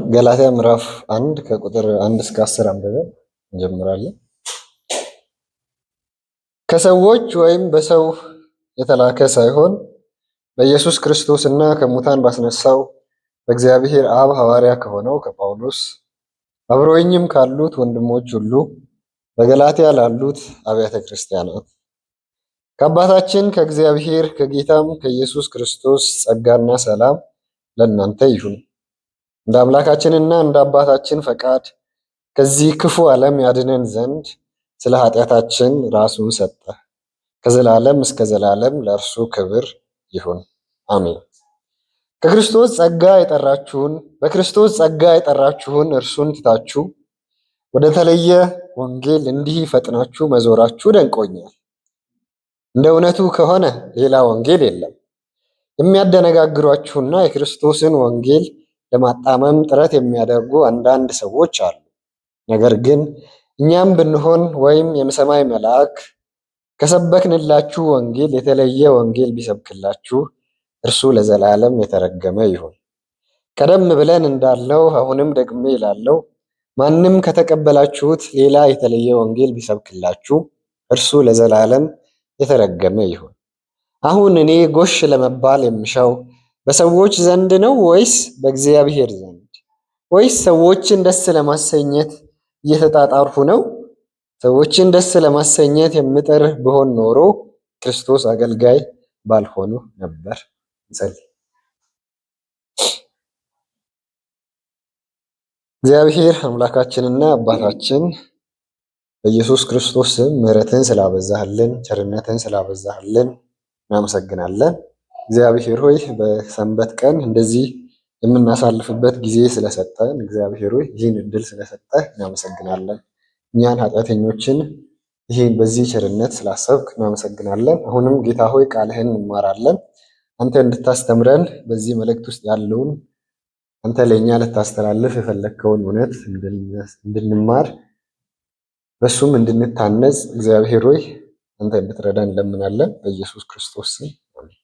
ገላትያ ምዕራፍ 1 ከቁጥር 1 እስከ 10 አንብበን እንጀምራለን። ከሰዎች ወይም በሰው የተላከ ሳይሆን በኢየሱስ ክርስቶስና ከሙታን ባስነሳው በእግዚአብሔር አብ ሐዋርያ ከሆነው ከጳውሎስ አብረውኝም ካሉት ወንድሞች ሁሉ በገላትያ ላሉት አብያተ ክርስቲያናት ከአባታችን ከእግዚአብሔር ከጌታም ከኢየሱስ ክርስቶስ ጸጋና ሰላም ለእናንተ ይሁን። እንደ አምላካችንና እንደ አባታችን ፈቃድ ከዚህ ክፉ ዓለም ያድነን ዘንድ ስለ ኃጢአታችን ራሱን ሰጠ። ከዘላለም እስከ ዘላለም ለእርሱ ክብር ይሁን፣ አሜን። በክርስቶስ ጸጋ የጠራችሁን እርሱን ትታችሁ ወደ ተለየ ወንጌል እንዲህ ፈጥናችሁ መዞራችሁ ደንቆኛል። እንደ እውነቱ ከሆነ ሌላ ወንጌል የለም። የሚያደነጋግሯችሁና የክርስቶስን ወንጌል ለማጣመም ጥረት የሚያደርጉ አንዳንድ ሰዎች አሉ። ነገር ግን እኛም ብንሆን ወይም የሰማይ መልአክ ከሰበክንላችሁ ወንጌል የተለየ ወንጌል ቢሰብክላችሁ እርሱ ለዘላለም የተረገመ ይሁን። ቀደም ብለን እንዳለው አሁንም ደግሜ እላለሁ፣ ማንም ከተቀበላችሁት ሌላ የተለየ ወንጌል ቢሰብክላችሁ እርሱ ለዘላለም የተረገመ ይሁን። አሁን እኔ ጎሽ ለመባል የምሻው በሰዎች ዘንድ ነው ወይስ በእግዚአብሔር ዘንድ? ወይስ ሰዎችን ደስ ለማሰኘት እየተጣጣርሁ ነው? ሰዎችን ደስ ለማሰኘት የምጥር ብሆን ኖሮ ክርስቶስ አገልጋይ ባልሆኑ ነበር። እንጸልይ። እግዚአብሔር አምላካችንና አባታችን በኢየሱስ ክርስቶስ ስም ምሕረትን ስላበዛህልን፣ ቸርነትን ስላበዛህልን እናመሰግናለን። እግዚአብሔር ሆይ በሰንበት ቀን እንደዚህ የምናሳልፍበት ጊዜ ስለሰጠን፣ እግዚአብሔር ሆይ ይህን እድል ስለሰጠህ እናመሰግናለን። እኛን ኃጢአተኞችን ይህን በዚህ ቸርነት ስላሰብክ እናመሰግናለን። አሁንም ጌታ ሆይ ቃልህን እንማራለን። አንተ እንድታስተምረን በዚህ መልእክት ውስጥ ያለውን አንተ ለእኛ ልታስተላልፍ የፈለግከውን እውነት እንድንማር በሱም እንድንታነጽ እግዚአብሔር ሆይ አንተ እንድትረዳን እንለምናለን። በኢየሱስ ክርስቶስ ስም አሜን።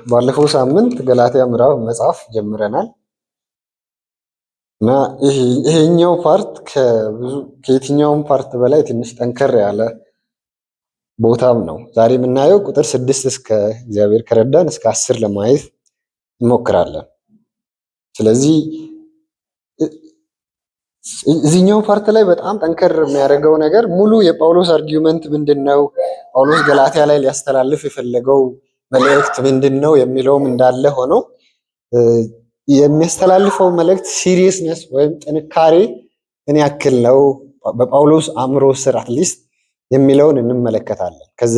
ባለፈው ሳምንት ገላትያ ምዕራፍ መጽሐፍ ጀምረናል እና ይሄኛው ፓርት ከየትኛውም ፓርት በላይ ትንሽ ጠንከር ያለ ቦታም ነው። ዛሬ የምናየው ቁጥር 6 እስከ እግዚአብሔር ከረዳን እስከ 10 ለማየት እንሞክራለን። ስለዚህ እዚህኛው ፓርት ላይ በጣም ጠንከር የሚያደርገው ነገር ሙሉ የጳውሎስ አርጊውመንት ምንድነው፣ ጳውሎስ ገላትያ ላይ ሊያስተላልፍ የፈለገው መልእክት ምንድነው የሚለውም እንዳለ ሆኖ የሚያስተላልፈው መልእክት ሲሪየስነስ ወይም ጥንካሬ ምን ያክል ነው በጳውሎስ አእምሮ ስር አትሊስት የሚለውን እንመለከታለን። ከዛ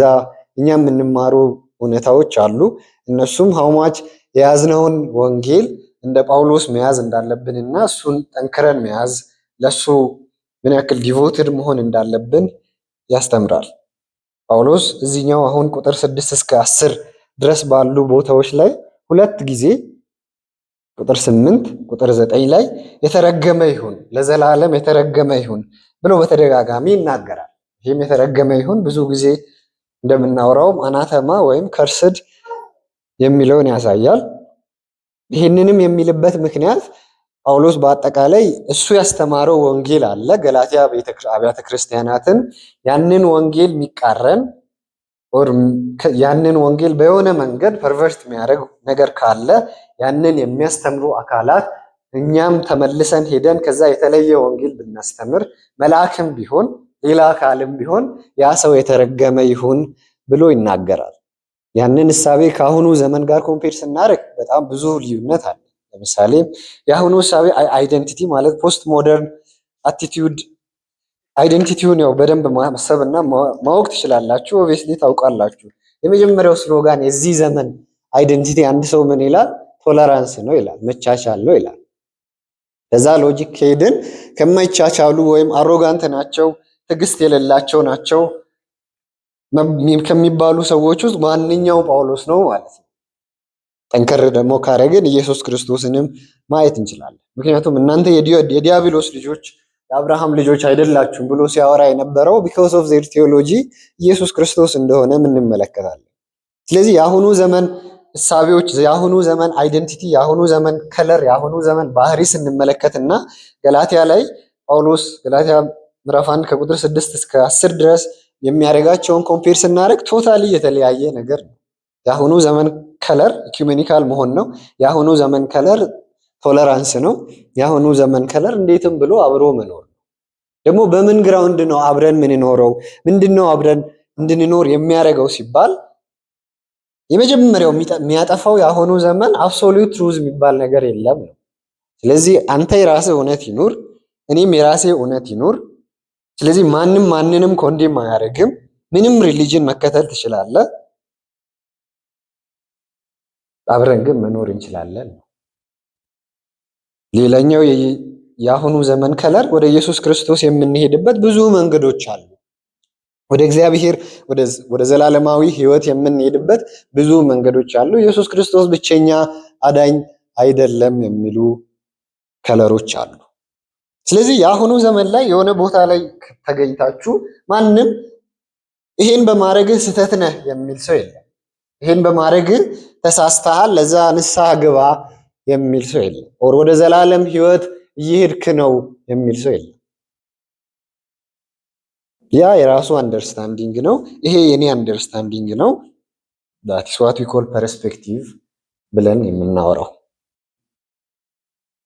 እኛ የምንማሩ እውነታዎች አሉ። እነሱም ሀውማች የያዝነውን ወንጌል እንደ ጳውሎስ መያዝ እንዳለብንና እሱን ጠንክረን መያዝ ለሱ ምን ያክል ዲቮትድ መሆን እንዳለብን ያስተምራል። ጳውሎስ እዚህኛው አሁን ቁጥር 6 እስከ 10 ድረስ ባሉ ቦታዎች ላይ ሁለት ጊዜ ቁጥር 8 ቁጥር 9 ላይ የተረገመ ይሁን ለዘላለም የተረገመ ይሁን ብሎ በተደጋጋሚ ይናገራል። ይህም የተረገመ ይሁን ብዙ ጊዜ እንደምናወራውም አናተማ ወይም ከርስድ የሚለውን ያሳያል። ይህንንም የሚልበት ምክንያት ጳውሎስ በአጠቃላይ እሱ ያስተማረው ወንጌል አለ ገላትያ አብያተ ክርስቲያናትን ያንን ወንጌል የሚቃረን ያንን ወንጌል በሆነ መንገድ ፐርቨርት የሚያደርግ ነገር ካለ ያንን የሚያስተምሩ አካላት እኛም ተመልሰን ሄደን ከዛ የተለየ ወንጌል ብናስተምር መልአክም ቢሆን ሌላ አካልም ቢሆን ያ ሰው የተረገመ ይሁን ብሎ ይናገራል። ያንን እሳቤ ከአሁኑ ዘመን ጋር ኮምፔር ስናደርግ በጣም ብዙ ልዩነት አለ። ለምሳሌ የአሁኑ እሳቤ አይደንቲቲ ማለት ፖስት ሞደርን አቲቲዩድ አይደንቲቲውን ያው በደንብ ማሰብና ማወቅ ትችላላችሁ። ኦብቪየስሊ ታውቃላችሁ። የመጀመሪያው ስሎጋን የዚህ ዘመን አይደንቲቲ አንድ ሰው ምን ይላል? ቶለራንስ ነው ይላል፣ መቻቻል ነው ይላል። ከዛ ሎጂክ ከሄድን ከማይቻቻሉ ወይም አሮጋንት ናቸው፣ ትዕግስት የሌላቸው ናቸው ከሚባሉ ሰዎች ውስጥ ማንኛው ጳውሎስ ነው ማለት ነው። ጠንከር ደግሞ ካረግን ኢየሱስ ክርስቶስንም ማየት እንችላለን። ምክንያቱም እናንተ የዲያብሎስ ልጆች የአብርሃም ልጆች አይደላችሁም ብሎ ሲያወራ የነበረው ቢኮዝ ኦፍ ዜር ቴዎሎጂ ኢየሱስ ክርስቶስ እንደሆነ እንመለከታለን። ስለዚህ የአሁኑ ዘመን እሳቤዎች፣ የአሁኑ ዘመን አይደንቲቲ፣ የአሁኑ ዘመን ከለር፣ የአሁኑ ዘመን ባህሪ ስንመለከትና ገላትያ ላይ ጳውሎስ ገላትያ ምዕራፍ 1 ከቁጥር 6 እስከ 10 ድረስ የሚያደርጋቸውን ኮምፔር ስናደርግ ቶታሊ የተለያየ ነገር ነው። የአሁኑ ዘመን ከለር ኢኩሜኒካል መሆን ነው። የአሁኑ ዘመን ከለር ቶለራንስ ነው። የአሁኑ ዘመን ከለር እንዴትም ብሎ አብሮ መኖር ነው። ደግሞ በምን ግራውንድ ነው አብረን የምንኖረው? ምንድነው አብረን እንድንኖር የሚያደርገው ሲባል የመጀመሪያው የሚያጠፋው የአሁኑ ዘመን አብሶሉት ትሩዝ የሚባል ነገር የለም ነው። ስለዚህ አንተ የራስህ እውነት ይኑር፣ እኔም የራሴ እውነት ይኑር። ስለዚህ ማንም ማንንም ኮንዴም አያደርግም። ምንም ሪሊጅን መከተል ትችላለህ፣ አብረን ግን መኖር እንችላለን። ሌላኛው የአሁኑ ዘመን ከለር ወደ ኢየሱስ ክርስቶስ የምንሄድበት ብዙ መንገዶች አሉ። ወደ እግዚአብሔር ወደ ዘላለማዊ ሕይወት የምንሄድበት ብዙ መንገዶች አሉ። ኢየሱስ ክርስቶስ ብቸኛ አዳኝ አይደለም የሚሉ ከለሮች አሉ። ስለዚህ የአሁኑ ዘመን ላይ የሆነ ቦታ ላይ ተገኝታችሁ ማንም ይሄን በማድረግህ ስህተት ነህ የሚል ሰው የለም። ይሄን በማድረግህ ተሳስተሃል፣ ለዛ ንስሐ ግባ የሚል ሰው የለም። ወደ ዘላለም ሕይወት እየሄድክ ነው የሚል ሰው የለም። ያ የራሱ አንደርስታንዲንግ ነው። ይሄ የኔ አንደርስታንዲንግ ነው። that is what we call perspective ብለን የምናወራው።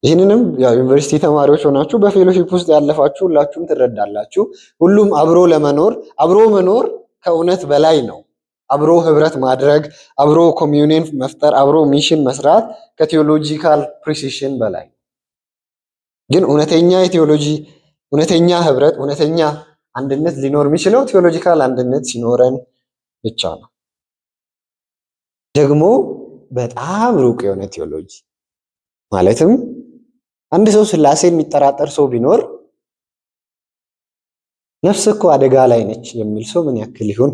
ይህንንም ያው ዩኒቨርሲቲ ተማሪዎች ሆናችሁ በፌሎሺፕ ውስጥ ያለፋችሁ ሁላችሁም ትረዳላችሁ። ሁሉም አብሮ መኖር ከእውነት በላይ ነው። አብሮ ህብረት ማድረግ፣ አብሮ ኮሚዩኒየን መፍጠር፣ አብሮ ሚሽን መስራት ከቴዎሎጂካል ፕሪሲሽን በላይ። ግን እውነተኛ የቴዎሎጂ እውነተኛ ህብረት፣ እውነተኛ አንድነት ሊኖር የሚችለው ቴዎሎጂካል አንድነት ሲኖረን ብቻ ነው። ደግሞ በጣም ሩቅ የሆነ ቴዎሎጂ ማለትም አንድ ሰው ሥላሴን የሚጠራጠር ሰው ቢኖር ነፍስ እኮ አደጋ ላይ ነች የሚል ሰው ምን ያክል ይሁን?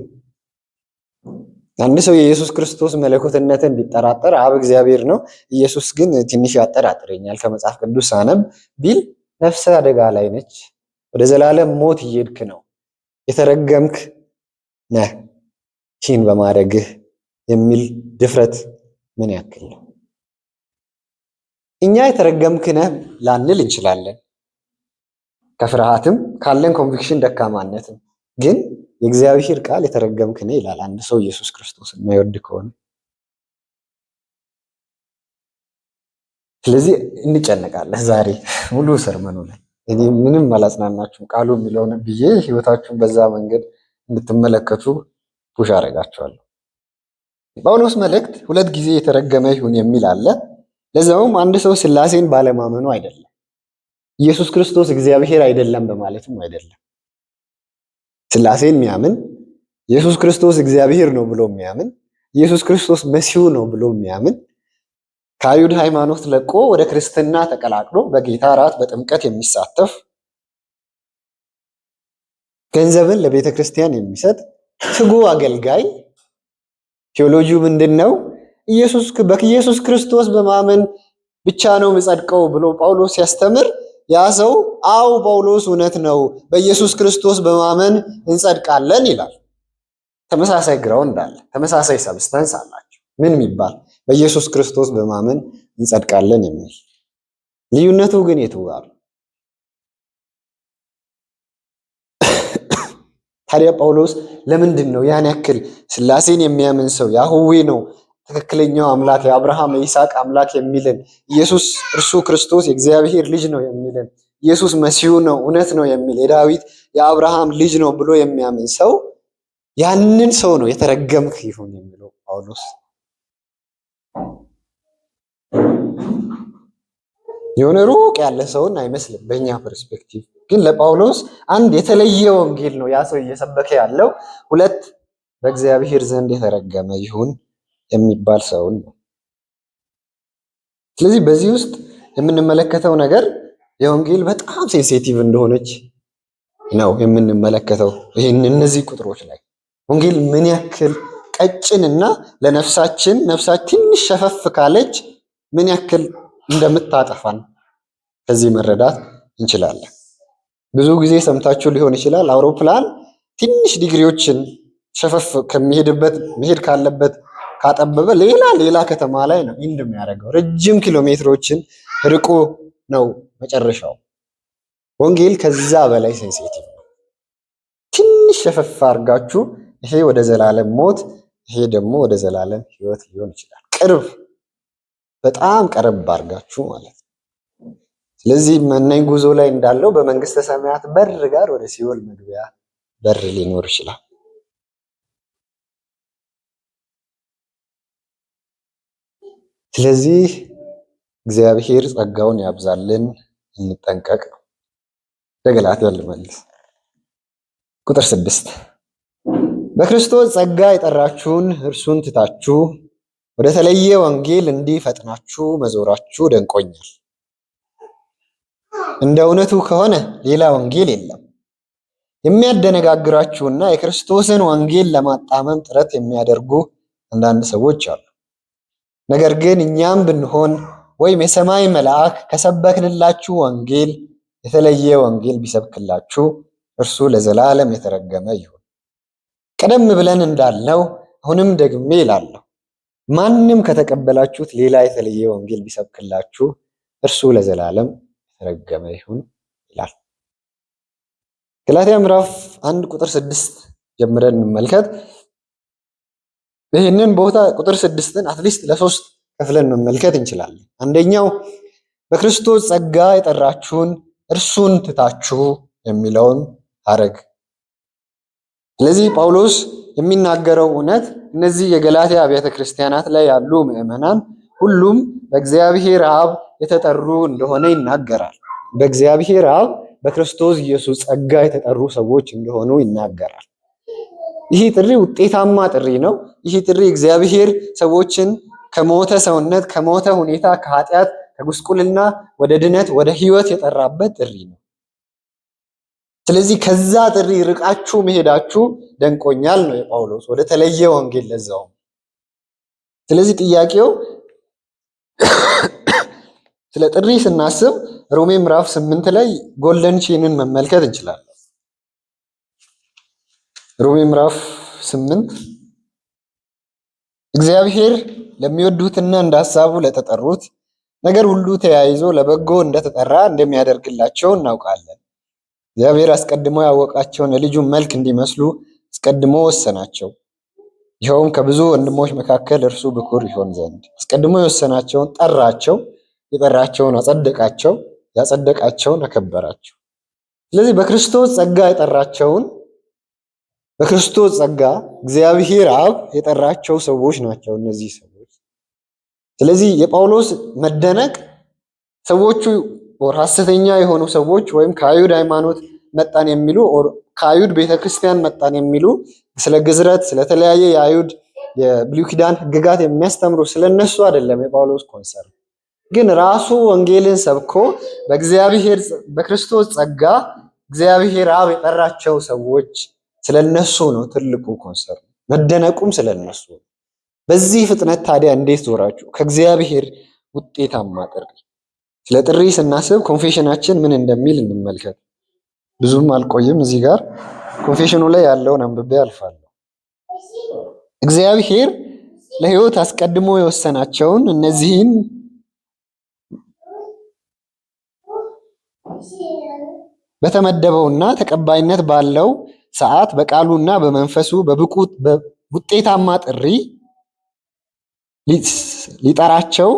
አንድ ሰው የኢየሱስ ክርስቶስ መለኮትነትን ቢጠራጠር አብ እግዚአብሔር ነው፣ ኢየሱስ ግን ትንሽ ያጠራጥረኛል ከመጽሐፍ ቅዱስ ሳነብ ቢል ነፍስ አደጋ ላይ ነች፣ ወደ ዘላለም ሞት እየሄድክ ነው፣ የተረገምክ ነህ ይህን በማድረግህ የሚል ድፍረት ምን ያክል ነው? እኛ የተረገምክ ነህ ላንል እንችላለን፣ ከፍርሃትም ካለን ኮንቪክሽን ደካማነትም። ግን የእግዚአብሔር ቃል የተረገምክ ነህ ይላል አንድ ሰው ኢየሱስ ክርስቶስን የማይወድ ከሆነ። ስለዚህ እንጨነቃለን። ዛሬ ሙሉ ሰርመኑ ላይ እኔ ምንም አላጽናናችሁም ቃሉ የሚለውን ብዬ ህይወታችሁን በዛ መንገድ እንድትመለከቱ ፑሽ አደርጋችኋለሁ። ጳውሎስ መልእክት ሁለት ጊዜ የተረገመ ይሁን የሚል አለ። ለዛውም አንድ ሰው ሥላሴን ባለማመኑ አይደለም፣ ኢየሱስ ክርስቶስ እግዚአብሔር አይደለም በማለትም አይደለም። ሥላሴን የሚያምን ኢየሱስ ክርስቶስ እግዚአብሔር ነው ብሎ የሚያምን ኢየሱስ ክርስቶስ መሲሁ ነው ብሎ የሚያምን ከአይሁድ ሃይማኖት ለቆ ወደ ክርስትና ተቀላቅሎ በጌታ እራት በጥምቀት የሚሳተፍ ገንዘብን ለቤተ ክርስቲያን የሚሰጥ ትጉ አገልጋይ ቴዎሎጂው ምንድነው? በኢየሱስ ክርስቶስ በማመን ብቻ ነው የምጸድቀው ብሎ ጳውሎስ ሲያስተምር ያ ሰው አው ጳውሎስ እውነት ነው፣ በኢየሱስ ክርስቶስ በማመን እንጸድቃለን ይላል። ተመሳሳይ ግራውንድ አለ፣ ተመሳሳይ ሰብስታንስ አላቸው። ምን የሚባል በኢየሱስ ክርስቶስ በማመን እንጸድቃለን የሚል ልዩነቱ ግን የቱ ጋር? ታዲያ ጳውሎስ ለምንድን ነው ያን ያክል ሥላሴን የሚያምን ሰው ያህዌ ነው ትክክለኛው አምላክ የአብርሃም የይስሐቅ አምላክ የሚልን ኢየሱስ እርሱ ክርስቶስ የእግዚአብሔር ልጅ ነው የሚልን ኢየሱስ መሲሁ ነው እውነት ነው የሚል የዳዊት የአብርሃም ልጅ ነው ብሎ የሚያምን ሰው ያንን ሰው ነው የተረገምክ ይሁን የሚለው ጳውሎስ? የሆነ ሩቅ ያለ ሰውን አይመስልም በእኛ ፐርስፔክቲቭ። ግን ለጳውሎስ አንድ የተለየ ወንጌል ነው ያ ሰው እየሰበከ ያለው። ሁለት በእግዚአብሔር ዘንድ የተረገመ ይሁን የሚባል ሰውን ነው። ስለዚህ በዚህ ውስጥ የምንመለከተው ነገር የወንጌል በጣም ሴንሲቲቭ እንደሆነች ነው የምንመለከተው። እነዚህ ቁጥሮች ላይ ወንጌል ምን ያክል ቀጭንና ለነፍሳችን ትንሽ ሸፈፍ ካለች ምን ያክል እንደምታጠፋን ከዚህ መረዳት እንችላለን። ብዙ ጊዜ ሰምታችሁ ሊሆን ይችላል። አውሮፕላን ትንሽ ዲግሪዎችን ሸፈፍ መሄድ ካለበት ካጠበበ ሌላ ከተማ ላይ ነው ኢንድ የሚያደርገው። ረጅም ኪሎ ሜትሮችን ርቆ ነው መጨረሻው። ወንጌል ከዛ በላይ ሴንሲቲቭ ነው። ትንሽ ሸፈፍ አድርጋችሁ ይሄ ወደ ዘላለም ሞት፣ ይሄ ደግሞ ወደ ዘላለም ሕይወት ሊሆን ይችላል። ቅርብ፣ በጣም ቀረብ አድርጋችሁ ማለት ነው። ስለዚህ መናኝ ጉዞ ላይ እንዳለው በመንግስተ ሰማያት በር ጋር ወደ ሲኦል መግቢያ በር ሊኖር ይችላል። ስለዚህ እግዚአብሔር ጸጋውን ያብዛልን፣ እንጠንቀቅ ነው። ገላትያ ልመልስ። ቁጥር 6 በክርስቶስ ጸጋ የጠራችሁን እርሱን ትታችሁ ወደ ተለየ ወንጌል እንዲህ ፈጥናችሁ መዞራችሁ ደንቆኛል። እንደ እውነቱ ከሆነ ሌላ ወንጌል የለም። የሚያደነጋግራችሁና የክርስቶስን ወንጌል ለማጣመም ጥረት የሚያደርጉ አንዳንድ ሰዎች አሉ። ነገር ግን እኛም ብንሆን ወይም የሰማይ መልአክ ከሰበክንላችሁ ወንጌል የተለየ ወንጌል ቢሰብክላችሁ እርሱ ለዘላለም የተረገመ ይሁን። ቀደም ብለን እንዳልነው አሁንም ደግሜ እላለሁ፣ ማንም ከተቀበላችሁት ሌላ የተለየ ወንጌል ቢሰብክላችሁ እርሱ ለዘላለም የተረገመ ይሁን ይላል። ገላትያ ምዕራፍ 1 ቁጥር 6 ጀምረን እንመልከት። ይህንን ቦታ ቁጥር 6ን አትሊስት ለሶስት ከፍለን መመልከት እንችላለን። አንደኛው በክርስቶስ ጸጋ የጠራችሁን እርሱን ትታችሁ የሚለውን ሐረግ። ስለዚህ ጳውሎስ የሚናገረው እውነት እነዚህ የገላትያ አብያተ ክርስቲያናት ላይ ያሉ ምዕመናን ሁሉም በእግዚአብሔር አብ የተጠሩ እንደሆነ ይናገራል። በእግዚአብሔር አብ በክርስቶስ ኢየሱስ ጸጋ የተጠሩ ሰዎች እንደሆኑ ይናገራል። ይህ ጥሪ ውጤታማ ጥሪ ነው። ይህ ጥሪ እግዚአብሔር ሰዎችን ከሞተ ሰውነት፣ ከሞተ ሁኔታ፣ ከኃጢአት፣ ከጉስቁልና ወደ ድነት፣ ወደ ሕይወት የጠራበት ጥሪ ነው። ስለዚህ ከዛ ጥሪ ርቃችሁ መሄዳችሁ ደንቆኛል ነው የጳውሎስ፣ ወደ ተለየ ወንጌል ለዛው። ስለዚህ ጥያቄው ስለ ጥሪ ስናስብ ሮሜ ምዕራፍ 8 ላይ ጎልደን ቼንን መመልከት እንችላለን። ሮሜ ምዕራፍ 8 እግዚአብሔር ለሚወዱትና እንደ ሐሳቡ ለተጠሩት ነገር ሁሉ ተያይዞ ለበጎ እንደተጠራ እንደሚያደርግላቸው እናውቃለን። እግዚአብሔር አስቀድሞ ያወቃቸውን የልጁን መልክ እንዲመስሉ አስቀድሞ ወሰናቸው። ይኸውም ከብዙ ወንድሞች መካከል እርሱ ብኩር ይሆን ዘንድ አስቀድሞ የወሰናቸውን ጠራቸው፣ የጠራቸውን አጸደቃቸው፣ ያጸደቃቸውን አከበራቸው። ስለዚህ በክርስቶስ ጸጋ የጠራቸውን በክርስቶስ ጸጋ እግዚአብሔር አብ የጠራቸው ሰዎች ናቸው እነዚህ ሰዎች። ስለዚህ የጳውሎስ መደነቅ ሰዎቹ ሐሰተኛ የሆኑ ሰዎች ወይም ከአይሁድ ሃይማኖት መጣን የሚሉ ከአይሁድ ቤተክርስቲያን መጣን የሚሉ ስለ ግዝረት ስለተለያየ የአይሁድ የብሉይ ኪዳን ሕግጋት የሚያስተምሩ ስለነሱ አይደለም የጳውሎስ ኮንሰርን። ግን ራሱ ወንጌልን ሰብኮ በእግዚአብሔር በክርስቶስ ጸጋ እግዚአብሔር አብ የጠራቸው ሰዎች ስለነሱ ነው ትልቁ ኮንሰርን። መደነቁም ስለነሱ ነው። በዚህ ፍጥነት ታዲያ እንዴት ዞራችሁ? ከእግዚአብሔር ውጤታማ ጥሪ። ስለ ጥሪ ስናስብ ኮንፌሽናችን ምን እንደሚል እንመልከት። ብዙም አልቆይም። እዚህ ጋር ኮንፌሽኑ ላይ ያለውን አንብቤ አልፋለሁ። እግዚአብሔር ለሕይወት አስቀድሞ የወሰናቸውን እነዚህን በተመደበውና ተቀባይነት ባለው ሰዓት በቃሉና በመንፈሱ በውጤታማ ጥሪ ሊጠራቸው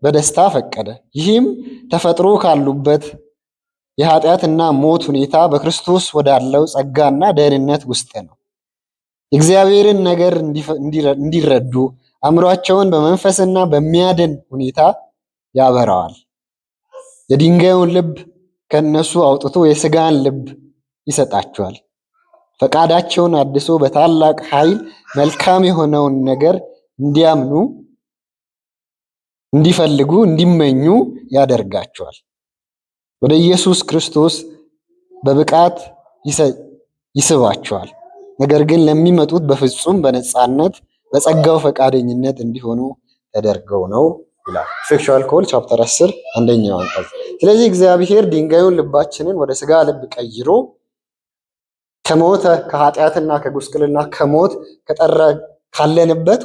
በደስታ ፈቀደ። ይህም ተፈጥሮ ካሉበት የኃጢአትና ሞት ሁኔታ በክርስቶስ ወዳለው ጸጋና ደህንነት ውስጥ ነው። የእግዚአብሔርን ነገር እንዲረዱ አእምሯቸውን በመንፈስና በሚያድን ሁኔታ ያበራዋል። የድንጋዩን ልብ ከነሱ አውጥቶ የሥጋን ልብ ይሰጣቸዋል። ፈቃዳቸውን አድሶ በታላቅ ኃይል መልካም የሆነውን ነገር እንዲያምኑ፣ እንዲፈልጉ፣ እንዲመኙ ያደርጋቸዋል። ወደ ኢየሱስ ክርስቶስ በብቃት ይስባቸዋል። ነገር ግን ለሚመጡት በፍጹም በነፃነት በጸጋው ፈቃደኝነት እንዲሆኑ ተደርገው ነው ይላል ኢፌክቹዋል ኮል ቻፕተር 10 አንደኛው አንቀጽ። ስለዚህ እግዚአብሔር ድንጋዩን ልባችንን ወደ ሥጋ ልብ ቀይሮ ከሞተ ከኃጢአትና ከጉስቅልና ከሞት ካለንበት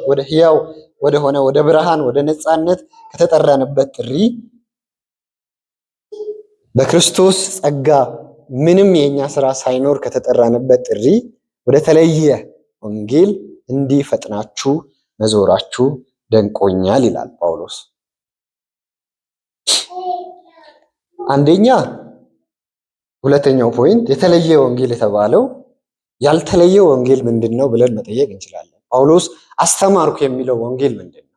ወደ ሕያው ወደሆነ ወደ ብርሃን ወደ ነፃነት ከተጠራንበት ጥሪ በክርስቶስ ጸጋ ምንም የኛ ስራ ሳይኖር ከተጠራንበት ጥሪ ወደ ተለየ ወንጌል እንዲፈጥናችሁ መዞራችሁ ደንቆኛል ይላል ጳውሎስ። አንደኛ ሁለተኛው ፖይንት የተለየ ወንጌል የተባለው ያልተለየ ወንጌል ምንድነው ብለን መጠየቅ እንችላለን። ጳውሎስ አስተማርኩ የሚለው ወንጌል ምንድነው?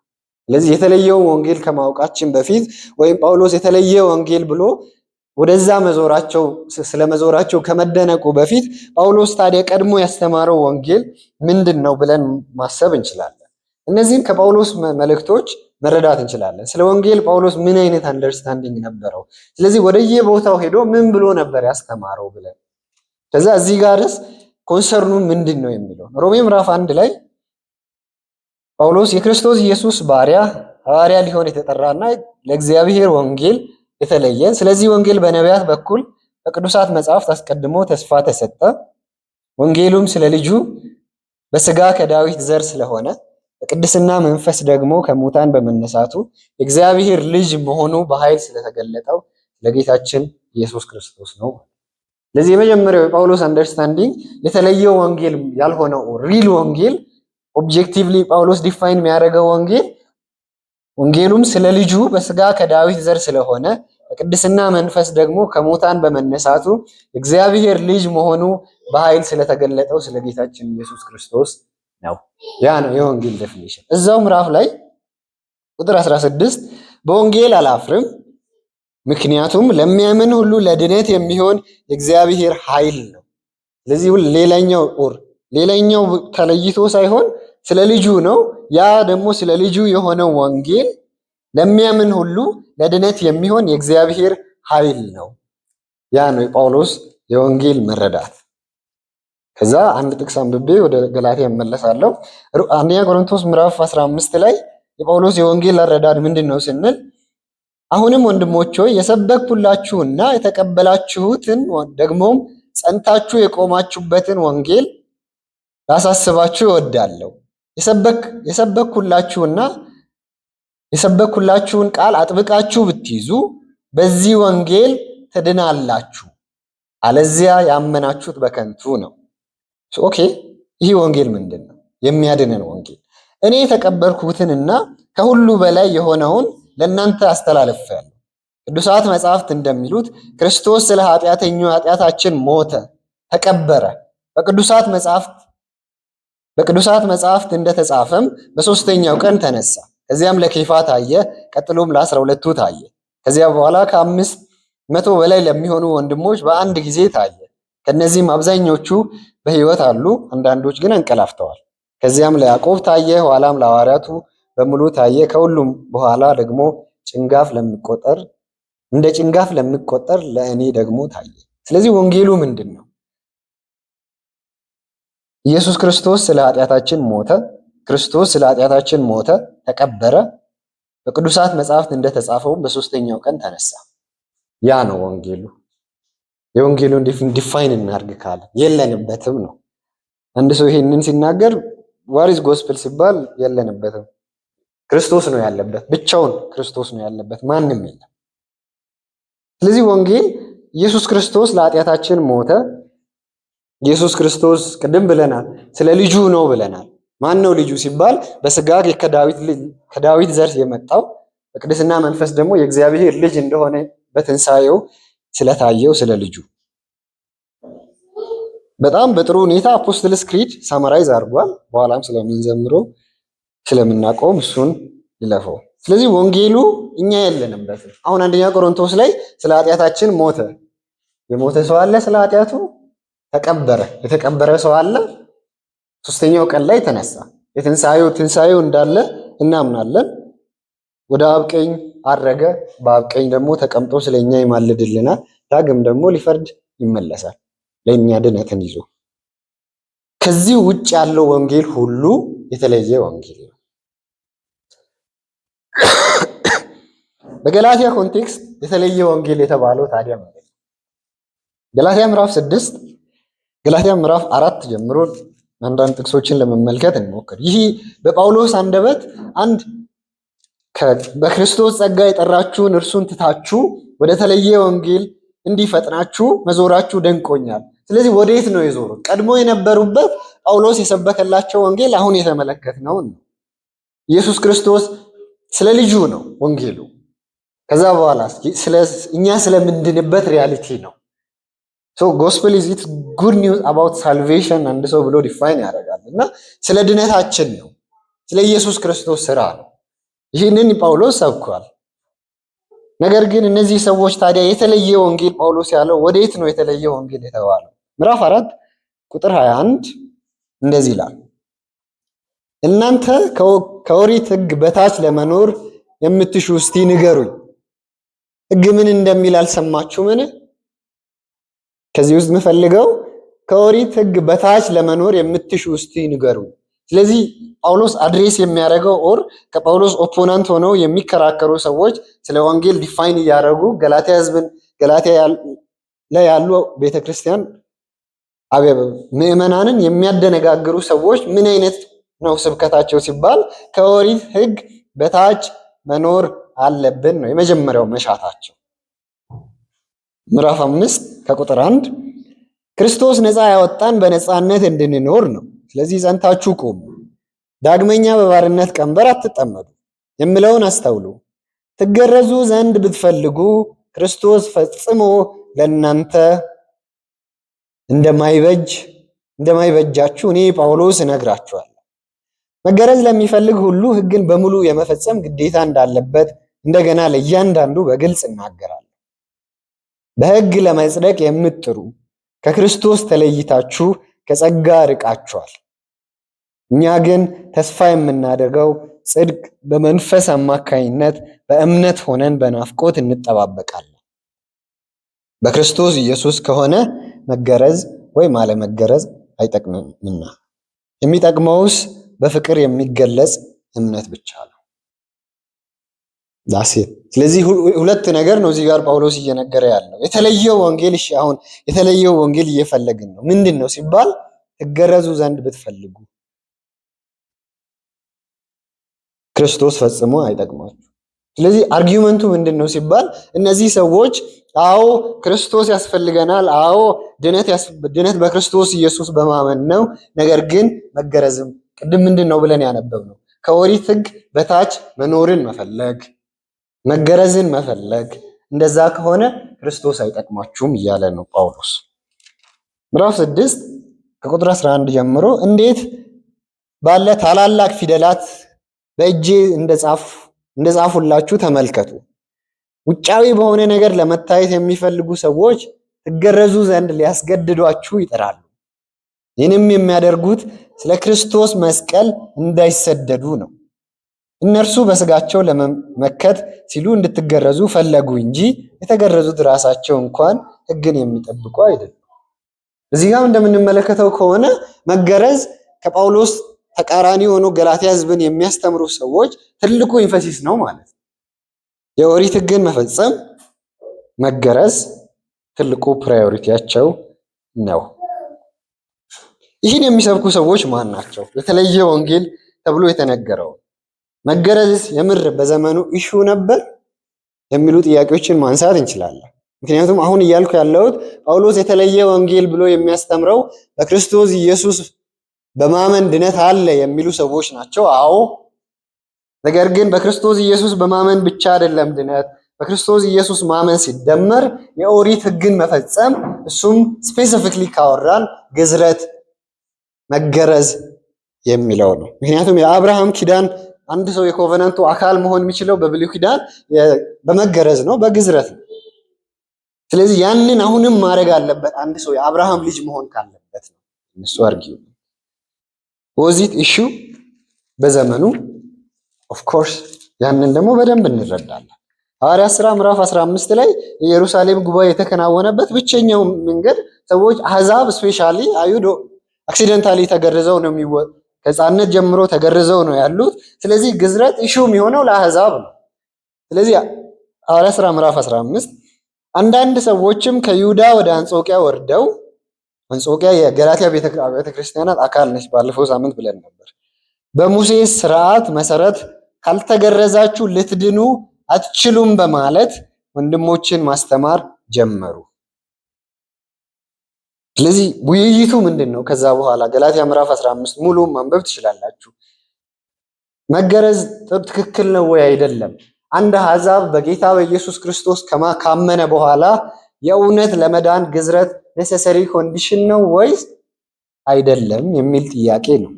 ስለዚህ የተለየውን ወንጌል ከማወቃችን በፊት ወይም ጳውሎስ የተለየ ወንጌል ብሎ ወደዛ ስለመዞራቸው ከመደነቁ በፊት ጳውሎስ ታዲያ ቀድሞ ያስተማረው ወንጌል ምንድነው ብለን ማሰብ እንችላለን። እነዚህም ከጳውሎስ መልእክቶች መረዳት እንችላለን። ስለ ወንጌል ጳውሎስ ምን አይነት አንደርስታንዲንግ ነበረው? ስለዚህ ወደየቦታው ሄዶ ምን ብሎ ነበር ያስተማረው ብለን ከዛ እዚህ ጋርስ ኮንሰርኑ ምንድን ነው የሚለው ሮሜ ምዕራፍ 1 ላይ ጳውሎስ የክርስቶስ ኢየሱስ ባሪያ ሐዋርያ ሊሆን የተጠራና ለእግዚአብሔር ወንጌል የተለየ ስለዚህ ወንጌል በነቢያት በኩል በቅዱሳት መጻሕፍት አስቀድሞ ተስፋ ተሰጠ። ወንጌሉም ስለ ልጁ በሥጋ ከዳዊት ዘር ስለሆነ በቅድስና መንፈስ ደግሞ ከሙታን በመነሳቱ የእግዚአብሔር ልጅ መሆኑ በኃይል ስለተገለጠው ለጌታችን ኢየሱስ ክርስቶስ ነው። ስለዚህ የመጀመሪያው የጳውሎስ አንደርስታንዲንግ የተለየው ወንጌል ያልሆነው ሪል ወንጌል ኦብጀክቲቭሊ ጳውሎስ ዲፋይን የሚያደርገው ወንጌሉም ስለ ልጁ በሥጋ ከዳዊት ዘር ስለሆነ በቅድስና መንፈስ ደግሞ ከሙታን በመነሳቱ እግዚአብሔር ልጅ መሆኑ በኃይል ስለተገለጠው ስለ ጌታችን ኢየሱስ ክርስቶስ ነው። ያ ነው የወንጌል ዴፊኒሽን። እዛው ምዕራፍ ላይ ቁጥር 16 በወንጌል አላፍርም ምክንያቱም ለሚያምን ሁሉ ለድነት የሚሆን የእግዚአብሔር ኃይል ነው። ስለዚህ ሌላኛው ተለይቶ ሳይሆን ስለ ልጁ ነው። ያ ደግሞ ስለ ልጁ የሆነው ወንጌል ለሚያምን ሁሉ ለድነት የሚሆን የእግዚአብሔር ኃይል ነው። ያ ነው የጳውሎስ የወንጌል መረዳት። ከዛ አንድ ጥቅስ አንብቤ ወደ ገላትያ እመለሳለሁ። አንደኛ ቆሮንቶስ ምዕራፍ 15 ላይ የጳውሎስ የወንጌል አረዳድ ምንድነው ስንል አሁንም ወንድሞች ሆይ የሰበክሁላችሁና የተቀበላችሁትን ደግሞም ጸንታችሁ የቆማችሁበትን ወንጌል ላሳስባችሁ እወዳለሁ። የሰበክሁላችሁን ቃል አጥብቃችሁ ብትይዙ በዚህ ወንጌል ትድናላችሁ፣ አለዚያ ያመናችሁት በከንቱ ነው። ኦኬ፣ ይህ ወንጌል ምንድን ነው? የሚያድነን ወንጌል እኔ የተቀበልኩትንና ከሁሉ በላይ የሆነውን ለእናንተ አስተላልፌአለሁ። ቅዱሳት መጻሕፍት እንደሚሉት ክርስቶስ ስለ ኃጢአታችን ሞተ፣ ተቀበረ። በቅዱሳት መጻሕፍት እንደተጻፈም በሦስተኛው ቀን ተነሳ። ከዚያም ለኬፋ ታየ፣ ቀጥሎም ለ12ቱ ታየ። ከዚያ በኋላ ከ500 በላይ ለሚሆኑ ወንድሞች በአንድ ጊዜ ታየ። ከነዚህም አብዛኞቹ በሕይወት አሉ፣ አንዳንዶች ግን አንቀላፍተዋል። ከዚያም ለያዕቆብ ታየ፣ ኋላም ለሐዋርያቱ በሙሉ ታየ። ከሁሉም በኋላ ደግሞ እንደ ጭንጋፍ ለሚቆጠር ለእኔ ደግሞ ታየ። ስለዚህ ወንጌሉ ምንድን ነው? ኢየሱስ ክርስቶስ ስለ ኃጢአታችን ሞተ። ክርስቶስ ስለ ኃጢአታችን ሞተ፣ ተቀበረ። በቅዱሳት መጻሕፍት እንደተጻፈውም በሦስተኛው ቀን ተነሳ። ያ ነው ወንጌሉ። የወንጌሉን ዲፋይን እናድርግ ካለ የለንበትም ነው። አንድ ሰው ይሄንን ሲናገር ዋሪስ ጎስፕል ሲባል የለንበትም፣ ክርስቶስ ነው ያለበት፣ ብቻውን ክርስቶስ ነው ያለበት፣ ማንም የለም። ስለዚህ ወንጌል ኢየሱስ ክርስቶስ ለኃጢአታችን ሞተ። ኢየሱስ ክርስቶስ ቅድም ብለናል ስለ ልጁ ነው ብለናል። ማን ነው ልጁ ሲባል በሥጋ ከዳዊት ዘር የመጣው በቅድስና መንፈስ ደግሞ የእግዚአብሔር ልጅ እንደሆነ በትንሣኤው ስለታየው ስለ ልጁ በጣም በጥሩ ሁኔታ አፖስትልስ ክሪድ ሳመራይዝ አድርጓል። በኋላም ስለምንዘምረው ስለምናቆም እሱን ይለፈው። ስለዚህ ወንጌሉ እኛ የለንበትም። አሁን አንደኛ ቆሮንቶስ ላይ ስለ ኃጢአታችን ሞተ። የሞተ ሰው አለ፣ ስለ ኃጢአቱ ተቀበረ። የተቀበረ ሰው አለ፣ ሶስተኛው ቀን ላይ ተነሳ። ትንሣኤው እንዳለ እናምናለን። ወደ አብ ቀኝ አረገ፣ በአብ ቀኝ ደግሞ ተቀምጦ ስለኛ ይማልድልናል። ዳግም ደግሞ ሊፈርድ ይመለሳል ለእኛ ድነትን ይዞ። ከዚህ ውጭ ያለው ወንጌል ሁሉ የተለየ ወንጌል ነው። በገላትያ ኮንቴክስት የተለየ ወንጌል የተባለው ታዲያ ምንድን ነው? ገላትያ ምዕራፍ 6 ገላትያ ምዕራፍ 4 ጀምሮ አንዳንድ ጥቅሶችን ለመመልከት እንሞክር። ይህ በጳውሎስ አንደበት አንድ በክርስቶስ ጸጋ የጠራችሁን እርሱን ትታችሁ ወደ ተለየ ወንጌል እንዲፈጥናችሁ መዞራችሁ ደንቆኛል። ስለዚህ ወዴት ነው የዞሩት? ቀድሞ የነበሩበት ጳውሎስ የሰበከላቸው ወንጌል አሁን የተመለከትነው ነው። ኢየሱስ ክርስቶስ ስለ ልጁ ነው ወንጌሉ። ከዛ በኋላ እኛ ስለምንድንበት ሪያሊቲ ነው። ጎስፔል ኢዝ ኢት ጉድ ኒውስ አባውት ሳልቬሽን አንድ ሰው ብሎ ዲፋይን ያደርጋል። እና ስለ ድነታችን ነው፣ ስለ ኢየሱስ ክርስቶስ ስራ ነው። ይህንን ጳውሎስ ሰብኳል። ነገር ግን እነዚህ ሰዎች ታዲያ የተለየ ወንጌል ጳውሎስ ያለው ወዴት ነው የተለየ ወንጌል የተባለው? ምዕራፍ 4 ቁጥር 21 እንደዚህ ይላል፣ እናንተ ከኦሪት ሕግ በታች ለመኖር የምትሹ እስቲ ንገሩኝ። ሕግ ምን እንደሚል አልሰማችሁምን? ከዚህ ውስጥ የምፈልገው ከኦሪት ሕግ በታች ለመኖር የምትሹ እስቲ ንገሩኝ። ስለዚህ ጳውሎስ አድሬስ የሚያደርገው ኦር ከጳውሎስ ኦፖነንት ሆነው የሚከራከሩ ሰዎች ስለ ወንጌል ዲፋይን እያደረጉ ገላትያ ላይ ያሉ ቤተክርስቲያን ምዕመናንን የሚያደነጋግሩ ሰዎች ምን አይነት ነው ስብከታቸው ሲባል ከኦሪት ሕግ በታች መኖር አለብን ነው የመጀመሪያው መሻታቸው። ምዕራፍ 5 ከቁጥር 1 ክርስቶስ ነፃ ያወጣን በነፃነት እንድንኖር ነው። ስለዚህ ጸንታችሁ ቁሙ፣ ዳግመኛ በባርነት ቀንበር አትጠመዱ የሚለውን አስተውሉ። ትገረዙ ዘንድ ብትፈልጉ ክርስቶስ ፈጽሞ ለእናንተ እንደማይበጃችሁ እኔ ጳውሎስ እነግራችኋለሁ። መገረዝ ለሚፈልግ ሁሉ ሕግን በሙሉ የመፈጸም ግዴታ እንዳለበት እንደገና ለእያንዳንዱ በግልጽ እናገራለሁ። በሕግ ለመጽደቅ የምትጥሩ ከክርስቶስ ተለይታችሁ ከጸጋ ርቃችኋል። እኛ ግን ተስፋ የምናደርገው ጽድቅ በመንፈስ አማካኝነት በእምነት ሆነን በናፍቆት እንጠባበቃለን። በክርስቶስ ኢየሱስ ከሆነ መገረዝ ወይም አለመገረዝ አይጠቅምምና የሚጠቅመውስ በፍቅር የሚገለጽ እምነት ብቻ ነው። ዳሴት። ስለዚህ ሁለት ነገር ነው እዚህ ጋር ጳውሎስ እየነገረ ያለው። የተለየው ወንጌል አሁን የተለየው ወንጌል እየፈለግን ነው። ምንድን ነው ሲባል ትገረዙ ዘንድ ብትፈልጉ ክርስቶስ ፈጽሞ አይጠቅማችሁ። ስለዚህ አርጊውመንቱ ምንድን ነው ሲባል እነዚህ ሰዎች አዎ ክርስቶስ ያስፈልገናል፣ አዎ ድነት በክርስቶስ ኢየሱስ በማመን ነው። ነገር ግን መገረዝም ቅድም ምንድን ነው ብለን ያነበብነው ከኦሪት ሕግ በታች መኖርን መፈለግ መገረዝን መፈለግ፣ እንደዛ ከሆነ ክርስቶስ አይጠቅማችሁም እያለ ነው ጳውሎስ። ምዕራፍ 6 ከቁጥር 11 ጀምሮ እንዴት ባለ ታላላቅ ፊደላት በእጄ እንደጻፉላችሁ ተመልከቱ። ውጫዊ በሆነ ነገር ለመታየት የሚፈልጉ ሰዎች ትገረዙ ዘንድ ሊያስገድዷችሁ ይጥራሉ። ይህንም የሚያደርጉት ስለ ክርስቶስ መስቀል እንዳይሰደዱ ነው። እነርሱ በስጋቸው ለመመከት ሲሉ እንድትገረዙ ፈለጉ እንጂ የተገረዙት ራሳቸው እንኳን ሕግን የሚጠብቁ አይደሉም። እዚህ ጋር እንደምንመለከተው ከሆነ መገረዝ ከጳውሎስ ተቃራኒ ሆኖ ገላትያ ሕዝብን የሚያስተምሩ ሰዎች ትልቁ ኢንፈሲስ ነው ማለት ነው። የኦሪት ሕግን መፈጸም፣ መገረዝ ትልቁ ፕራዮሪቲያቸው ነው። ይህን የሚሰብኩ ሰዎች ማን ናቸው? የተለየ ወንጌል ተብሎ የተነገረው መገረዝስ የምር በዘመኑ ኢሹ ነበር የሚሉ ጥያቄዎችን ማንሳት እንችላለን። ምክንያቱም አሁን እያልኩ ያለሁት ጳውሎስ የተለየ ወንጌል ብሎ የሚያስተምረው በክርስቶስ ኢየሱስ በማመን ድነት አለ የሚሉ ሰዎች ናቸው። አዎ፣ ነገር ግን በክርስቶስ ኢየሱስ በማመን ብቻ አይደለም ድነት። በክርስቶስ ኢየሱስ ማመን ሲደመር የኦሪት ሕግን መፈጸም፣ እሱም ስፔሲፊክሊ ካወራን ግዝረት፣ መገረዝ የሚለው ነው። ምክንያቱም የአብርሃም ኪዳን አንድ ሰው የኮቨናንቱ አካል መሆን የሚችለው በብሉይ ኪዳን በመገረዝ ነው፣ በግዝረት ነው። ስለዚህ ያንን አሁንም ማድረግ አለበት አንድ ሰው የአብርሃም ልጅ መሆን ካለበት ነው። እነሱ አርጊው ወዚት ኢሹ በዘመኑ ኦፍ ኮርስ ያንን ደግሞ በደንብ እንረዳለን። ሐዋርያት ሥራ ምዕራፍ 15 ላይ የኢየሩሳሌም ጉባኤ የተከናወነበት ብቸኛው መንገድ ሰዎች አሕዛብ ስፔሻሊ አይሁድ አክሲደንታሊ ተገርዘው ነው ከሕፃንነት ጀምሮ ተገርዘው ነው ያሉት። ስለዚህ ግዝረት ኢሹ የሚሆነው ለአሕዛብ ነው። ስለዚህ ሐዋርያት ሥራ ምዕራፍ 15 አንዳንድ ሰዎችም ከይሁዳ ወደ አንጾኪያ ወርደው አንጾኪያ የገላትያ ቤተክርስቲያናት አካል ነች። ባለፈው ሳምንት ብለን ነበር። በሙሴ ስርዓት መሰረት ካልተገረዛችሁ ልትድኑ አትችሉም በማለት ወንድሞችን ማስተማር ጀመሩ። ስለዚህ ውይይቱ ምንድን ነው? ከዛ በኋላ ገላትያ ምዕራፍ 15 ሙሉ ማንበብ ትችላላችሁ። መገረዝ ትክክል ነው ወይ አይደለም? አንድ አሕዛብ በጌታ በኢየሱስ ክርስቶስ ካመነ በኋላ የእውነት ለመዳን ግዝረት ኔሰሰሪ ኮንዲሽን ነው ወይስ አይደለም የሚል ጥያቄ ነው።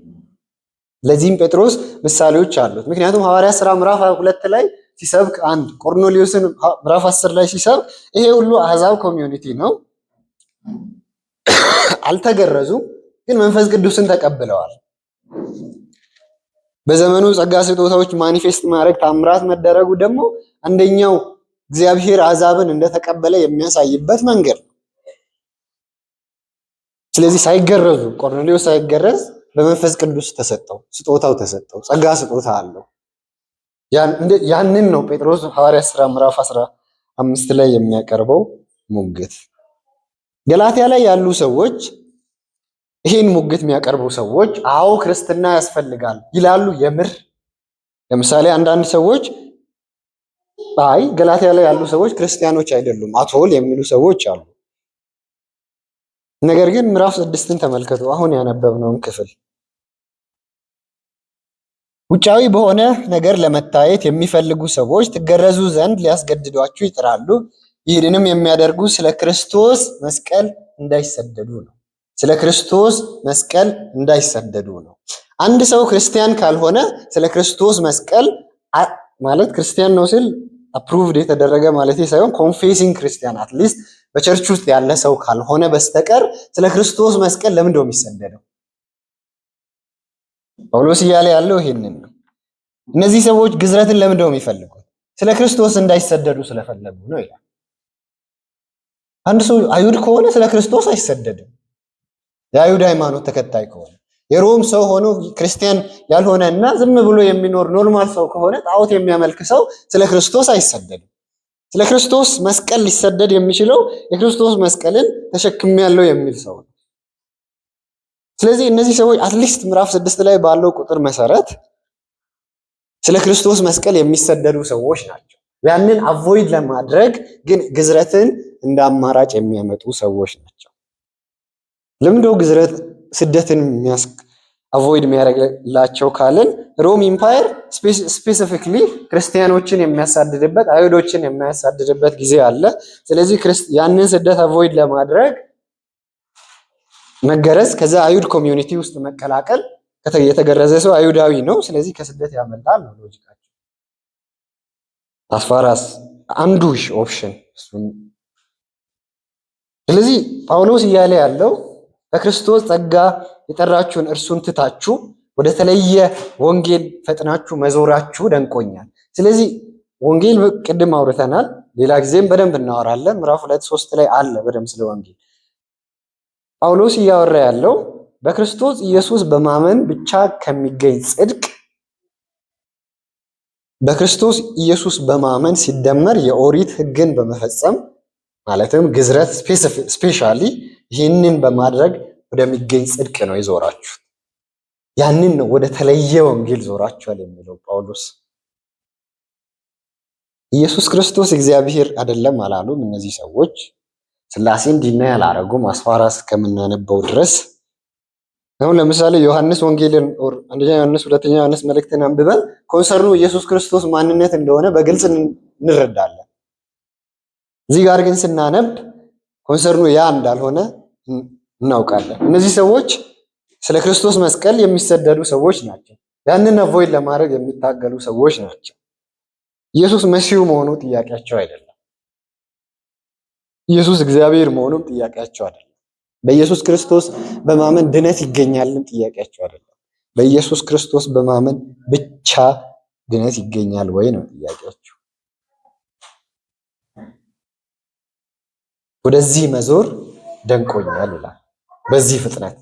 ለዚህም ጴጥሮስ ምሳሌዎች አሉት። ምክንያቱም ሐዋርያ ሥራ ምዕራፍ 2 ላይ ሲሰብክ አንድ ቆርኔሌዎስን ምዕራፍ 10 ላይ ሲሰብክ ይሄ ሁሉ አሕዛብ ኮሚዩኒቲ ነው፣ አልተገረዙም፣ ግን መንፈስ ቅዱስን ተቀብለዋል። በዘመኑ ጸጋ ስጦታዎች ማኒፌስት ማድረግ ታምራት መደረጉ ደግሞ አንደኛው እግዚአብሔር አሕዛብን እንደተቀበለ የሚያሳይበት መንገድ ነው። ስለዚህ ሳይገረዙ ቆርኔሌዎስ ሳይገረዝ በመንፈስ ቅዱስ ተሰጠው፣ ስጦታው ተሰጠው፣ ጸጋ ስጦታ አለው። ያንን ነው ጴጥሮስ ሐዋርያ ሥራ ምዕራፍ 15 ላይ የሚያቀርበው ሙግት። ገላትያ ላይ ያሉ ሰዎች ይህን ሙግት የሚያቀርቡ ሰዎች አዎ ክርስትና ያስፈልጋል ይላሉ። የምር ለምሳሌ አንዳንድ ሰዎች አይ ገላትያ ላይ ያሉ ሰዎች ክርስቲያኖች አይደሉም አትሆል የሚሉ ሰዎች አሉ። ነገር ግን ምዕራፍ 6ን ተመልከቱ። አሁን ያነበብነውን ክፍል ውጫዊ በሆነ ነገር ለመታየት የሚፈልጉ ሰዎች ትገረዙ ዘንድ ሊያስገድዷችሁ ይጥራሉ። ይህንንም የሚያደርጉ ስለ ክርስቶስ መስቀል እንዳይሰደዱ ነው። ስለ ክርስቶስ መስቀል እንዳይሰደዱ ነው። አንድ ሰው ክርስቲያን ካልሆነ ስለ ክርስቶስ መስቀል ማለት ክርስቲያን ነው ሲል አፕሩቭድ የተደረገ ማለት ሳይሆን ኮንፌሲንግ ክርስቲያን አትሊስት በቸርች ውስጥ ያለ ሰው ካልሆነ በስተቀር ስለ ክርስቶስ መስቀል ለምን ነው የሚሰደደው? ጳውሎስ እያለ ያለው ይሄንን ነው። እነዚህ ሰዎች ግዝረትን ለምን ነው የሚፈልጉት? ስለ ክርስቶስ እንዳይሰደዱ ስለፈለጉ ነው ይላል። አንድ ሰው አይሁድ ከሆነ ስለ ክርስቶስ አይሰደድም። የአይሁድ ሃይማኖት ተከታይ ከሆነ የሮም ሰው ሆኖ ክርስቲያን ያልሆነ እና ዝም ብሎ የሚኖር ኖርማል ሰው ከሆነ ጣዖት የሚያመልክ ሰው ስለ ክርስቶስ አይሰደድም። ስለ ክርስቶስ መስቀል ሊሰደድ የሚችለው የክርስቶስ መስቀልን ተሸክሜያለሁ የሚል ሰው ነው። ስለዚህ እነዚህ ሰዎች አትሊስት ምዕራፍ 6 ላይ ባለው ቁጥር መሰረት ስለ ክርስቶስ መስቀል የሚሰደዱ ሰዎች ናቸው። ያንን አቮይድ ለማድረግ ግን ግዝረትን እንደ አማራጭ የሚያመጡ ሰዎች ናቸው። ለምንድነው ግዝረት ስደትን አቮይድ የሚያደርግላቸው ካልን ሮም ኢምፓየር ስፔሲፊክሊ ክርስቲያኖችን የሚያሳድድበት አይሁዶችን የሚያሳድድበት ጊዜ አለ። ስለዚህ ያንን ስደት አቮይድ ለማድረግ መገረዝ፣ ከዛ አይሁድ ኮሚዩኒቲ ውስጥ መቀላቀል፣ የተገረዘ ሰው አይሁዳዊ ነው፣ ስለዚህ ከስደት ያመልጣል ነው ሎጂካቸው። አስፋራስ አንዱ ኦፕሽን። ስለዚህ ጳውሎስ እያለ ያለው በክርስቶስ ጸጋ የጠራችሁን እርሱን ትታችሁ ወደ ተለየ ወንጌል ፈጥናችሁ መዞራችሁ ደንቆኛል። ስለዚህ ወንጌል ቅድም አውርተናል፣ ሌላ ጊዜም በደንብ እናወራለን። ምዕራፍ 2-3 ላይ አለ በደንብ ስለ ወንጌል። ጳውሎስ እያወራ ያለው በክርስቶስ ኢየሱስ በማመን ብቻ ከሚገኝ ጽድቅ በክርስቶስ ኢየሱስ በማመን ሲደመር የኦሪት ሕግን በመፈጸም ማለትም ግዝረት ስፔሻሊ ይህንን በማድረግ ወደሚገኝ ጽድቅ ነው የዞራችሁት። ያንን ነው ወደ ተለየ ወንጌል ዞራችኋል የሚለው ጳውሎስ። ኢየሱስ ክርስቶስ እግዚአብሔር አይደለም አላሉም እነዚህ ሰዎች። ሥላሴን ዲናይ አላረጉም አስፋራስ ከምናነበው ድረስ። አሁን ለምሳሌ ዮሐንስ ወንጌልን አንደኛ ዮሐንስ ሁለተኛ ዮሐንስ መልእክትን አንብበን ኮንሰርኑ ኢየሱስ ክርስቶስ ማንነት እንደሆነ በግልጽ እንረዳለን። እዚህ ጋር ግን ስናነብ ኮንሰርኑ ያ እንዳልሆነ እናውቃለን። እነዚህ ሰዎች ስለ ክርስቶስ መስቀል የሚሰደዱ ሰዎች ናቸው። ያንን አቮይድ ለማድረግ የሚታገሉ ሰዎች ናቸው። ኢየሱስ መሲሁ መሆኑ ጥያቄያቸው አይደለም። ኢየሱስ እግዚአብሔር መሆኑም ጥያቄያቸው አይደለም። በኢየሱስ ክርስቶስ በማመን ድነት ይገኛልን ጥያቄያቸው አይደለም። በኢየሱስ ክርስቶስ በማመን ብቻ ድነት ይገኛል ወይ ነው ጥያቄያቸው። ወደዚህ መዞር ደንቆኛል ይላል። በዚህ ፍጥነት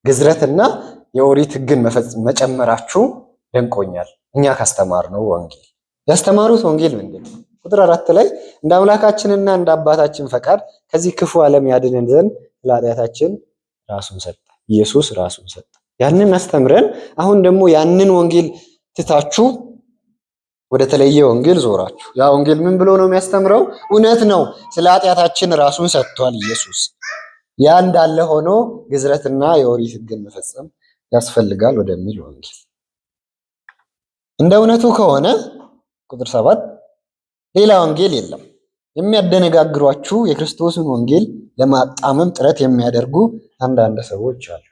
ግዝረትና የኦሪት ሕግን መጨመራችሁ ደንቆኛል። እኛ ካስተማርነው ወንጌል ያስተማሩት ወንጌል ምንድን ነው? ቁጥር 4 ላይ እንደ አምላካችንና እንደ አባታችን ፈቃድ ከዚህ ክፉ ዓለም ያድነን ዘንድ ለኃጢአታችን ራሱን ሰጠ። ኢየሱስ ራሱን ሰጠ። ያንን አስተምረን አሁን ደግሞ ያንን ወንጌል ትታችሁ ወደ ተለየ ወንጌል ዞራችሁ። ያ ወንጌል ምን ብሎ ነው የሚያስተምረው? እውነት ነው፣ ስለ ኃጢአታችን ራሱን ሰጥቷል ኢየሱስ። ያ እንዳለ ሆኖ ግዝረትና የኦሪት ሕግን መፈጸም ያስፈልጋል ወደሚል ወንጌል። እንደ እውነቱ ከሆነ ቁጥር 7 ሌላ ወንጌል የለም። የሚያደነጋግሯችሁ የክርስቶስን ወንጌል ለማጣመም ጥረት የሚያደርጉ አንዳንድ ሰዎች አሉ።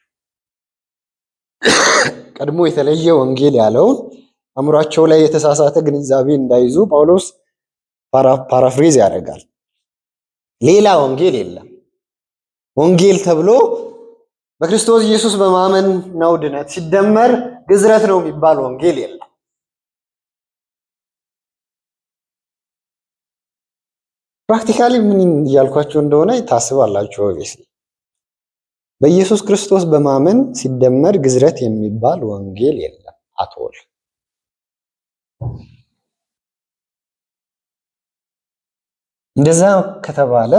ቀድሞ የተለየ ወንጌል ያለውን አእምሯቸው ላይ የተሳሳተ ግንዛቤ እንዳይዙ ጳውሎስ ፓራፍሬዝ ያደርጋል። ሌላ ወንጌል የለም። ወንጌል ተብሎ በክርስቶስ ኢየሱስ በማመን ነው ድነት፣ ሲደመር ግዝረት ነው የሚባል ወንጌል የለም። ፕራክቲካሊ ምን እያልኳቸው እንደሆነ ታስባላችሁ? ኦብቪየስሊ በኢየሱስ ክርስቶስ በማመን ሲደመር ግዝረት የሚባል ወንጌል የለም አትወል። እንደዛ ከተባለ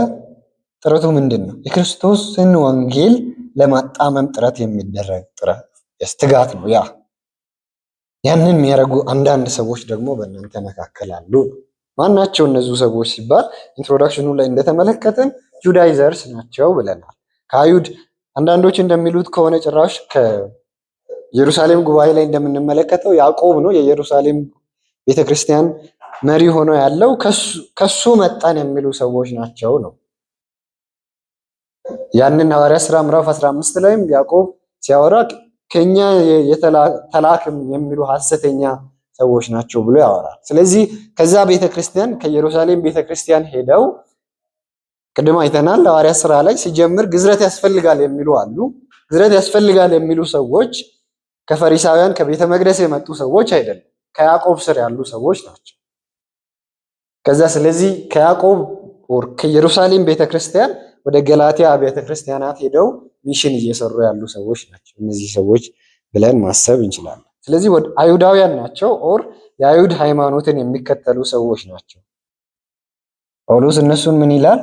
ጥረቱ ምንድን ነው? የክርስቶስን ወንጌል ለማጣመም ጥረት የሚደረግ ጥረት ትጋት ነው። ያንን የሚያደርጉ አንዳንድ ሰዎች ደግሞ በእናንተ መካከል አሉ። ማናቸው እነዚህ ሰዎች ሲባል ኢንትሮዳክሽኑ ላይ እንደተመለከተን ጁዳይዘርስ ናቸው ብለናል። ከአይሁድ አንዳንዶች እንደሚሉት ከሆነ ጭራሽ ከኢየሩሳሌም ጉባኤ ላይ እንደምንመለከተው ያዕቆብ ነው የኢየሩሳሌም ቤተክርስቲያን መሪ ሆኖ ያለው፣ ከሱ መጣን የሚሉ ሰዎች ናቸው ነው። ያንን ሐዋርያት ሥራ ምዕራፍ 15 ላይም ያዕቆብ ሲያወራ ከኛ ተላክም የሚሉ ሐሰተኛ ሰዎች ናቸው ብሎ ያወራል። ስለዚህ ከዛ ቤተክርስቲያን ከኢየሩሳሌም ቤተክርስቲያን ሄደው ቅድም አይተናል ሐዋርያት ሥራ ላይ ሲጀምር ግዝረት ያስፈልጋል የሚሉ አሉ። ግዝረት ያስፈልጋል የሚሉ ሰዎች ከፈሪሳውያን ከቤተ መቅደስ የመጡ ሰዎች አይደለም፣ ከያዕቆብ ስር ያሉ ሰዎች ናቸው። ከዛ ስለዚህ ከያዕቆብ ከኢየሩሳሌም ቤተክርስቲያን ወደ ገላትያ አብያተ ክርስቲያናት ሄደው ሚሽን እየሰሩ ያሉ ሰዎች ናቸው እነዚህ ሰዎች ብለን ማሰብ እንችላለን። ስለዚህ አይሁዳውያን ናቸው ኦር የአይሁድ ሃይማኖትን የሚከተሉ ሰዎች ናቸው። ጳውሎስ እነሱን ምን ይላል?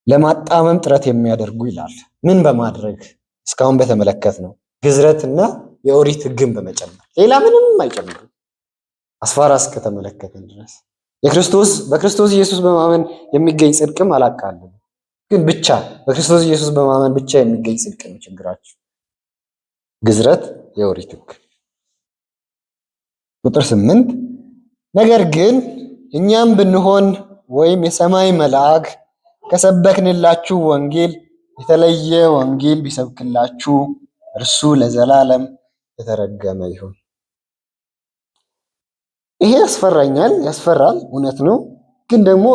ለማጣመም ጥረት የሚያደርጉ ይላል። ምን በማድረግ? እስካሁን በተመለከት ነው ግዝረትና የኦሪት ሕግን በመጨመር ሌላ ምንም አይጨምሩም። አስፋራስ ከተመለከተን ድረስ በክርስቶስ ኢየሱስ በማመን የሚገኝ ጽድቅም አላቃልም፣ ግን ብቻ በክርስቶስ ኢየሱስ በማመን ብቻ የሚገኝ ጽድቅ ነው ችግራችሁ። ግዝረት፣ የኦሪት ሕግ። ቁጥር 8 ነገር ግን እኛም ብንሆን ወይም የሰማይ መልአክ ከሰበክንላችሁ ወንጌል የተለየ ወንጌል ቢሰብክላችሁ እርሱ ለዘላለም የተረገመ ይሁን። ይሄ ያስፈራኛል፣ ያስፈራል፣ እውነት ነው። ግን ደግሞ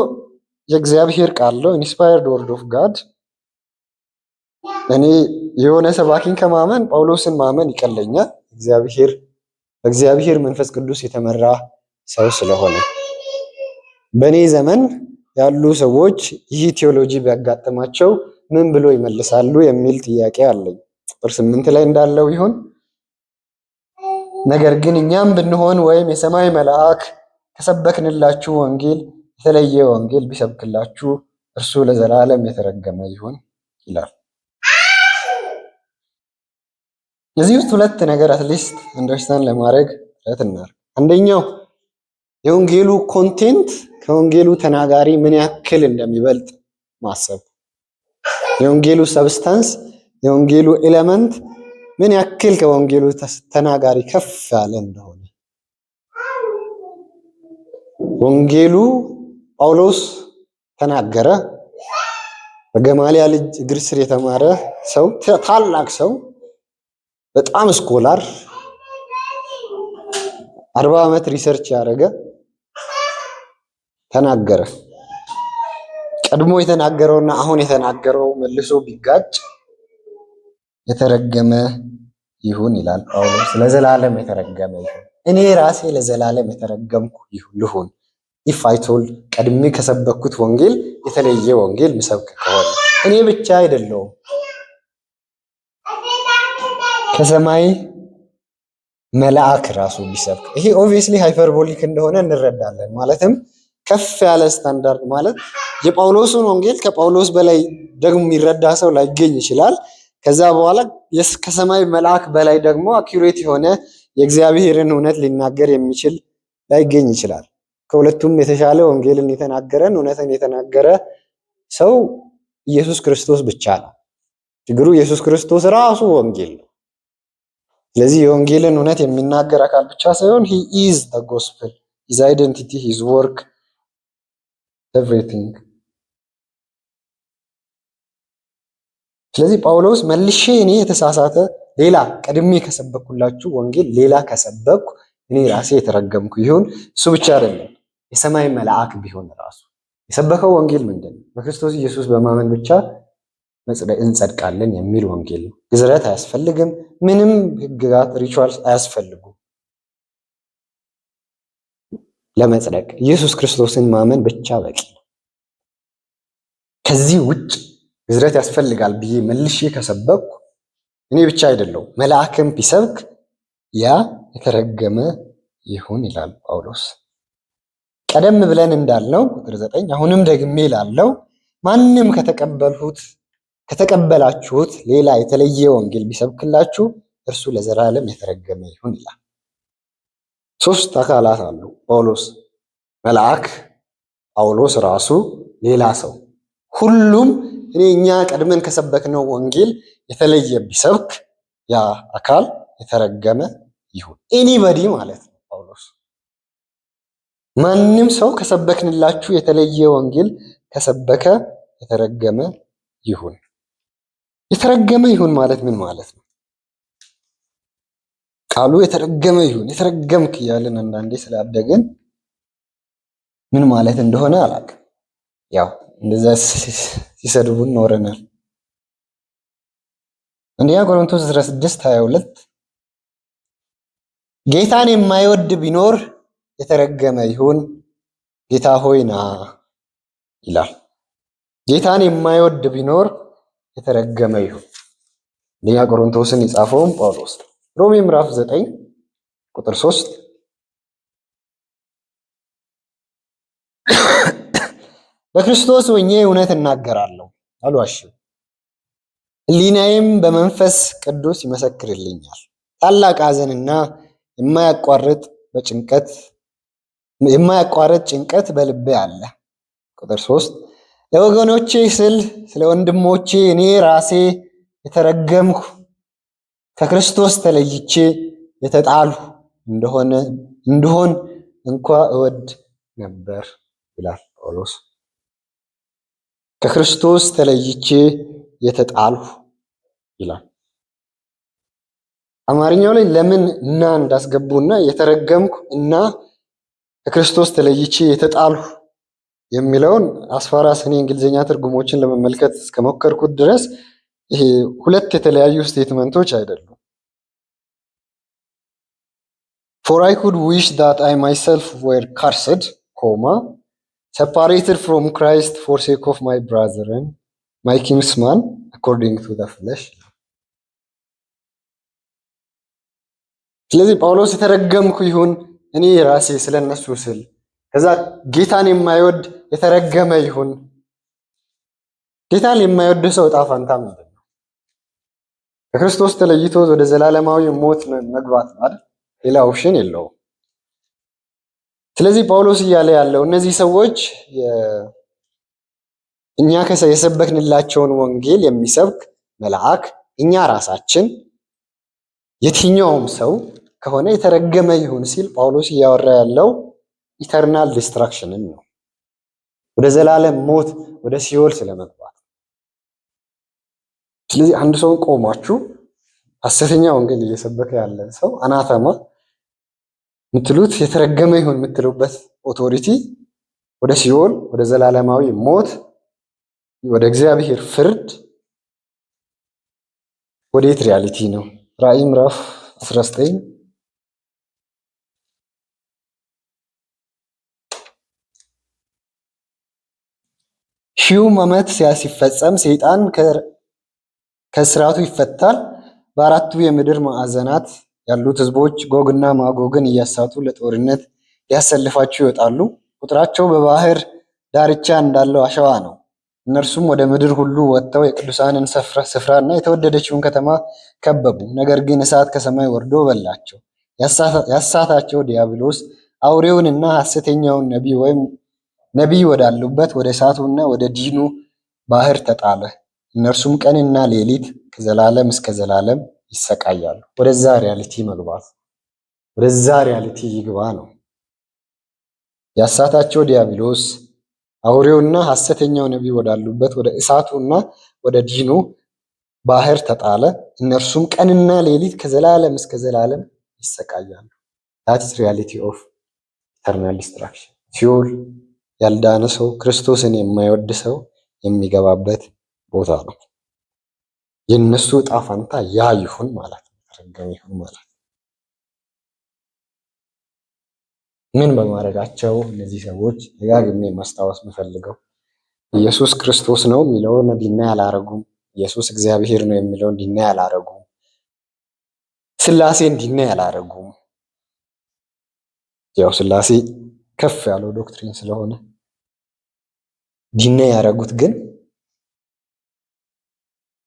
የእግዚአብሔር ቃል ነው፣ ኢንስፓየርድ ወርድ ኦፍ ጋድ። እኔ የሆነ ሰባኪን ከማመን ጳውሎስን ማመን ይቀለኛል፣ በእግዚአብሔር መንፈስ ቅዱስ የተመራ ሰው ስለሆነ። በእኔ ዘመን ያሉ ሰዎች ይህ ቴዎሎጂ ቢያጋጥማቸው ምን ብሎ ይመልሳሉ የሚል ጥያቄ አለኝ። ቁጥር 8 ላይ እንዳለው ይሁን ነገር ግን እኛም ብንሆን ወይም የሰማይ መልአክ ከሰበክንላችሁ ወንጌል የተለየ ወንጌል ቢሰብክላችሁ እርሱ ለዘላለም የተረገመ ይሁን ይላል። እዚህ ውስጥ ሁለት ነገር አትሊስት አንደርስታንድ ለማድረግ ጥረት እናድርግ። አንደኛው የወንጌሉ ኮንቴንት ከወንጌሉ ተናጋሪ ምን ያክል እንደሚበልጥ ማሰብ፣ የወንጌሉ ሰብስታንስ የወንጌሉ ኤሌመንት ምን ያክል ከወንጌሉ ተናጋሪ ከፍ ያለ እንደሆነ። ወንጌሉ ጳውሎስ ተናገረ፣ በገማልያል እግር ስር የተማረ ሰው፣ ታላቅ ሰው፣ በጣም ስኮላር፣ 40 ዓመት ሪሰርች ያደረገ ተናገረ። ቀድሞ የተናገረውና አሁን የተናገረው መልሶ ቢጋጭ የተረገመ ይሁን ይላል ጳውሎስ። ለዘላለም የተረገመ ይሁን። እኔ ራሴ ለዘላለም የተረገምኩ ልሁን። ኢፍ አይ ቶልድ ቀድሜ ከሰበኩት ወንጌል የተለየ ወንጌል ምሰብክ ከሆነ እኔ ብቻ አይደለሁም፣ ከሰማይ መልአክ ራሱ ቢሰብክ። ይሄ ኦብቪየስሊ ሃይፐርቦሊክ እንደሆነ እንረዳለን። ማለትም ከፍ ያለ ስታንዳርድ ማለት የጳውሎስን ወንጌል ከጳውሎስ በላይ ደግሞ የሚረዳ ሰው ላይገኝ ይችላል። ከዛ በኋላ ከሰማይ መልአክ በላይ ደግሞ አኪዩሬት የሆነ የእግዚአብሔርን እውነት ሊናገር የሚችል ላይገኝ ይችላል። ከሁለቱም የተሻለ ወንጌልን የተናገረን እውነትን የተናገረ ሰው ኢየሱስ ክርስቶስ ብቻ ነው። ችግሩ ኢየሱስ ክርስቶስ ራሱ ወንጌል ነው። ስለዚህ የወንጌልን እውነት የሚናገር አካል ብቻ ሳይሆን he is the gospel, his identity, his work, everything። ስለዚህ ጳውሎስ መልሼ እኔ የተሳሳተ ሌላ ቀድሜ ከሰበኩላችሁ ወንጌል ሌላ ከሰበኩ እኔ ራሴ የተረገምኩ ይሁን። እሱ ብቻ አይደለም፣ የሰማይ መልአክ ቢሆን ራሱ የሰበከው ወንጌል ምንድን ነው? በክርስቶስ ኢየሱስ በማመን ብቻ እንጸድቃለን የሚል ወንጌል ነው። ግዝረት አያስፈልግም። ምንም ህግጋት ሪቹዋልስ አያስፈልጉም ለመጽደቅ። ኢየሱስ ክርስቶስን ማመን ብቻ በቂ ነው። ከዚህ ውጭ ግዝረት ያስፈልጋል ብዬ መልሼ ከሰበኩ እኔ ብቻ አይደለሁም፣ መልአክም ቢሰብክ ያ የተረገመ ይሁን ይላል ጳውሎስ። ቀደም ብለን እንዳልነው ቁጥር 9 አሁንም ደግሜ ላለው ማንም ከተቀበላችሁት ሌላ የተለየ ወንጌል ቢሰብክላችሁ እርሱ ለዘላለም የተረገመ ይሁን ይላል። ሶስት አካላት አሉ። ጳውሎስ፣ መልአክ፣ ጳውሎስ ራሱ፣ ሌላ ሰው። ሁሉም እኛ ቀድመን ከሰበክነው ወንጌል የተለየ ቢሰብክ ያ አካል የተረገመ ይሁን። ኤኒበዲ ማለት ነው ጳውሎስ። ማንም ሰው ከሰበክንላችሁ የተለየ ወንጌል ከሰበከ የተረገመ ይሁን። የተረገመ ይሁን ማለት ምን ማለት ነው? ቃሉ የተረገመ ይሁን የተረገምክ እያልን አንዳንዴ ስላደግን ምን ማለት እንደሆነ አላውቅም። ያው እንደዛ ሲሰድቡን ኖረናል። አንደኛ ቆሮንቶስ 16:22 ጌታን የማይወድ ቢኖር የተረገመ ይሁን፣ ጌታ ሆይ ና ይላል። ጌታን የማይወድ ቢኖር የተረገመ ይሁን። አንደኛ ቆሮንቶስን የጻፈውም ጳውሎስ ነው። ሮሜ ምዕራፍ 9 ቁጥር 3 በክርስቶስ ሆኜ እውነት እናገራለሁ አልዋሽም፣ ሕሊናዬም በመንፈስ ቅዱስ ይመሰክርልኛል። ታላቅ ሐዘንና የማያቋርጥ ጭንቀት በልቤ አለ። ቁጥር 3 ለወገኖቼ ስል ስለ ወንድሞቼ እኔ ራሴ የተረገምኩ ከክርስቶስ ተለይቼ የተጣልሁ እንደሆን እንኳ እወድ ነበር ይላል ጳውሎስ። ከክርስቶስ ተለይቼ የተጣልሁ ይላል። አማርኛው ላይ ለምን እና እንዳስገቡና የተረገምኩ እና ከክርስቶስ ተለይቼ የተጣልሁ የሚለውን አስፋራስ እኔ እንግሊዝኛ ትርጉሞችን ለመመልከት እስከሞከርኩት ድረስ ይሄ ሁለት የተለያዩ ስቴትመንቶች አይደሉም። For I could wish that I myself were cursed, separated from Christ for sake of my brethren, my kinsman, according to the flesh. ስለዚህ ጳውሎስ የተረገምኩ ይሁን እኔ ራሴ ስለነሱ ስል፣ ከዛ ጌታን የማይወድ የተረገመ ይሁን። ጌታን የማይወድ ሰው ዕጣ ፈንታ ምንድን ነው? ከክርስቶስ ተለይቶ ወደ ዘላለማዊ ሞት መግባት ማለት ሌላ ኦፕሽን የለውም። ስለዚህ ጳውሎስ እያለ ያለው እነዚህ ሰዎች እኛ የሰበክንላቸውን ወንጌል የሚሰብክ መልአክ እኛ ራሳችን የትኛውም ሰው ከሆነ የተረገመ ይሁን ሲል ጳውሎስ እያወራ ያለው ኢተርናል ዲስትራክሽንን ነው። ወደ ዘላለም ሞት ወደ ሲኦል ስለመግባት። ስለዚህ አንድ ሰው ቆማችሁ ሐሰተኛ ወንጌል እየሰበከ ያለ ሰው አናተማ ምትሉት የተረገመ ይሁን የምትሉበት ኦቶሪቲ ወደ ሲኦል ወደ ዘላለማዊ ሞት ወደ እግዚአብሔር ፍርድ ወዴት ሪያሊቲ ነው? ራዕይ ምዕራፍ 19 ሺውም ዓመት ሲፈጸም ሰይጣን ከስራቱ ይፈታል። በአራቱ የምድር ማዕዘናት ያሉት ህዝቦች ጎግና ማጎግን እያሳቱ ለጦርነት ሊያሰልፋቸው ይወጣሉ። ቁጥራቸው በባህር ዳርቻ እንዳለው አሸዋ ነው። እነርሱም ወደ ምድር ሁሉ ወጥተው የቅዱሳንን ስፍራና የተወደደችውን ከተማ ከበቡ። ነገር ግን እሳት ከሰማይ ወርዶ በላቸው። ያሳታቸው ዲያብሎስ አውሬውንና ሐሰተኛውን ነቢይ ወዳሉበት ወደ እሳቱና ወደ ዲኑ ባህር ተጣለ። እነርሱም ቀንና ሌሊት ከዘላለም እስከ ዘላለም ይሰቃያሉ። ወደዛ ሪያሊቲ መግባት፣ ወደዛ ሪያሊቲ ይግባ ነው። ያሳታቸው ዲያብሎስ አውሬውና ሐሰተኛው ነቢይ ወዳሉበት ወደ እሳቱና ወደ ዲኑ ባህር ተጣለ። እነርሱም ቀንና ሌሊት ከዘላለም እስከ ዘላለም ይሰቃያሉ። that is reality of eternal destruction። ሲኦል ያልዳነ ሰው ክርስቶስን የማይወድ ሰው የሚገባበት ቦታ ነው። የነሱ ዕጣ ፈንታ ያ ይሁን ማለት ነው። ተረገመ ይሁን ማለት ምን በማድረጋቸው እነዚህ ሰዎች ደጋግሜ ማስታወስ የምፈልገው ኢየሱስ ክርስቶስ ነው የሚለውን ዲናይ አላረጉም። ኢየሱስ እግዚአብሔር ነው የሚለውን ዲናይ አላረጉም። ስላሴን ዲናይ አላረጉም። ያው ስላሴ ከፍ ያለው ዶክትሪን ስለሆነ ዲናይ ያደረጉት ግን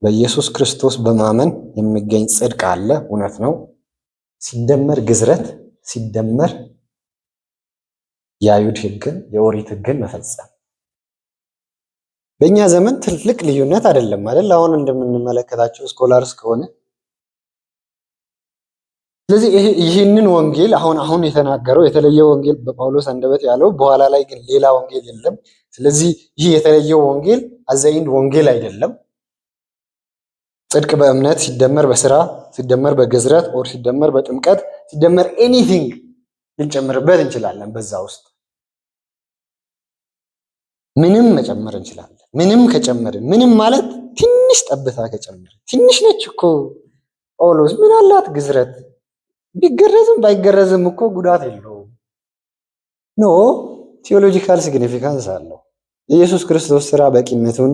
በኢየሱስ ክርስቶስ በማመን የሚገኝ ጽድቅ አለ፣ እውነት ነው። ሲደመር ግዝረት፣ ሲደመር የአይሁድ ሕግን የኦሪት ሕግን መፈጸም በእኛ ዘመን ትልቅ ልዩነት አይደለም አይደል? አሁን እንደምንመለከታቸው ስኮላርስ ከሆነ ስለዚህ ይህንን ወንጌል አሁን የተናገረው የተለየ ወንጌል በጳውሎስ አንደበት ያለው በኋላ ላይ ግን ሌላ ወንጌል የለም። ስለዚህ ይህ የተለየው ወንጌል አዘይንድ ወንጌል አይደለም። ጽድቅ በእምነት ሲደመር በስራ ሲደመር በግዝረት ኦር ሲደመር በጥምቀት ሲደመር ኤኒቲንግ ልንጨምርበት እንችላለን። በዛ ውስጥ ምንም መጨመር እንችላለን። ምንም ከጨመርን ምንም ማለት ትንሽ ጠብታ ከጨመርን ትንሽ ነች እኮ ጳውሎስ ምን አላት ግዝረት ቢገረዝም ባይገረዝም እኮ ጉዳት የለውም። ኖ ቲዮሎጂካል ሲግኒፊካንስ አለው። የኢየሱስ ክርስቶስ ስራ በቂነቱን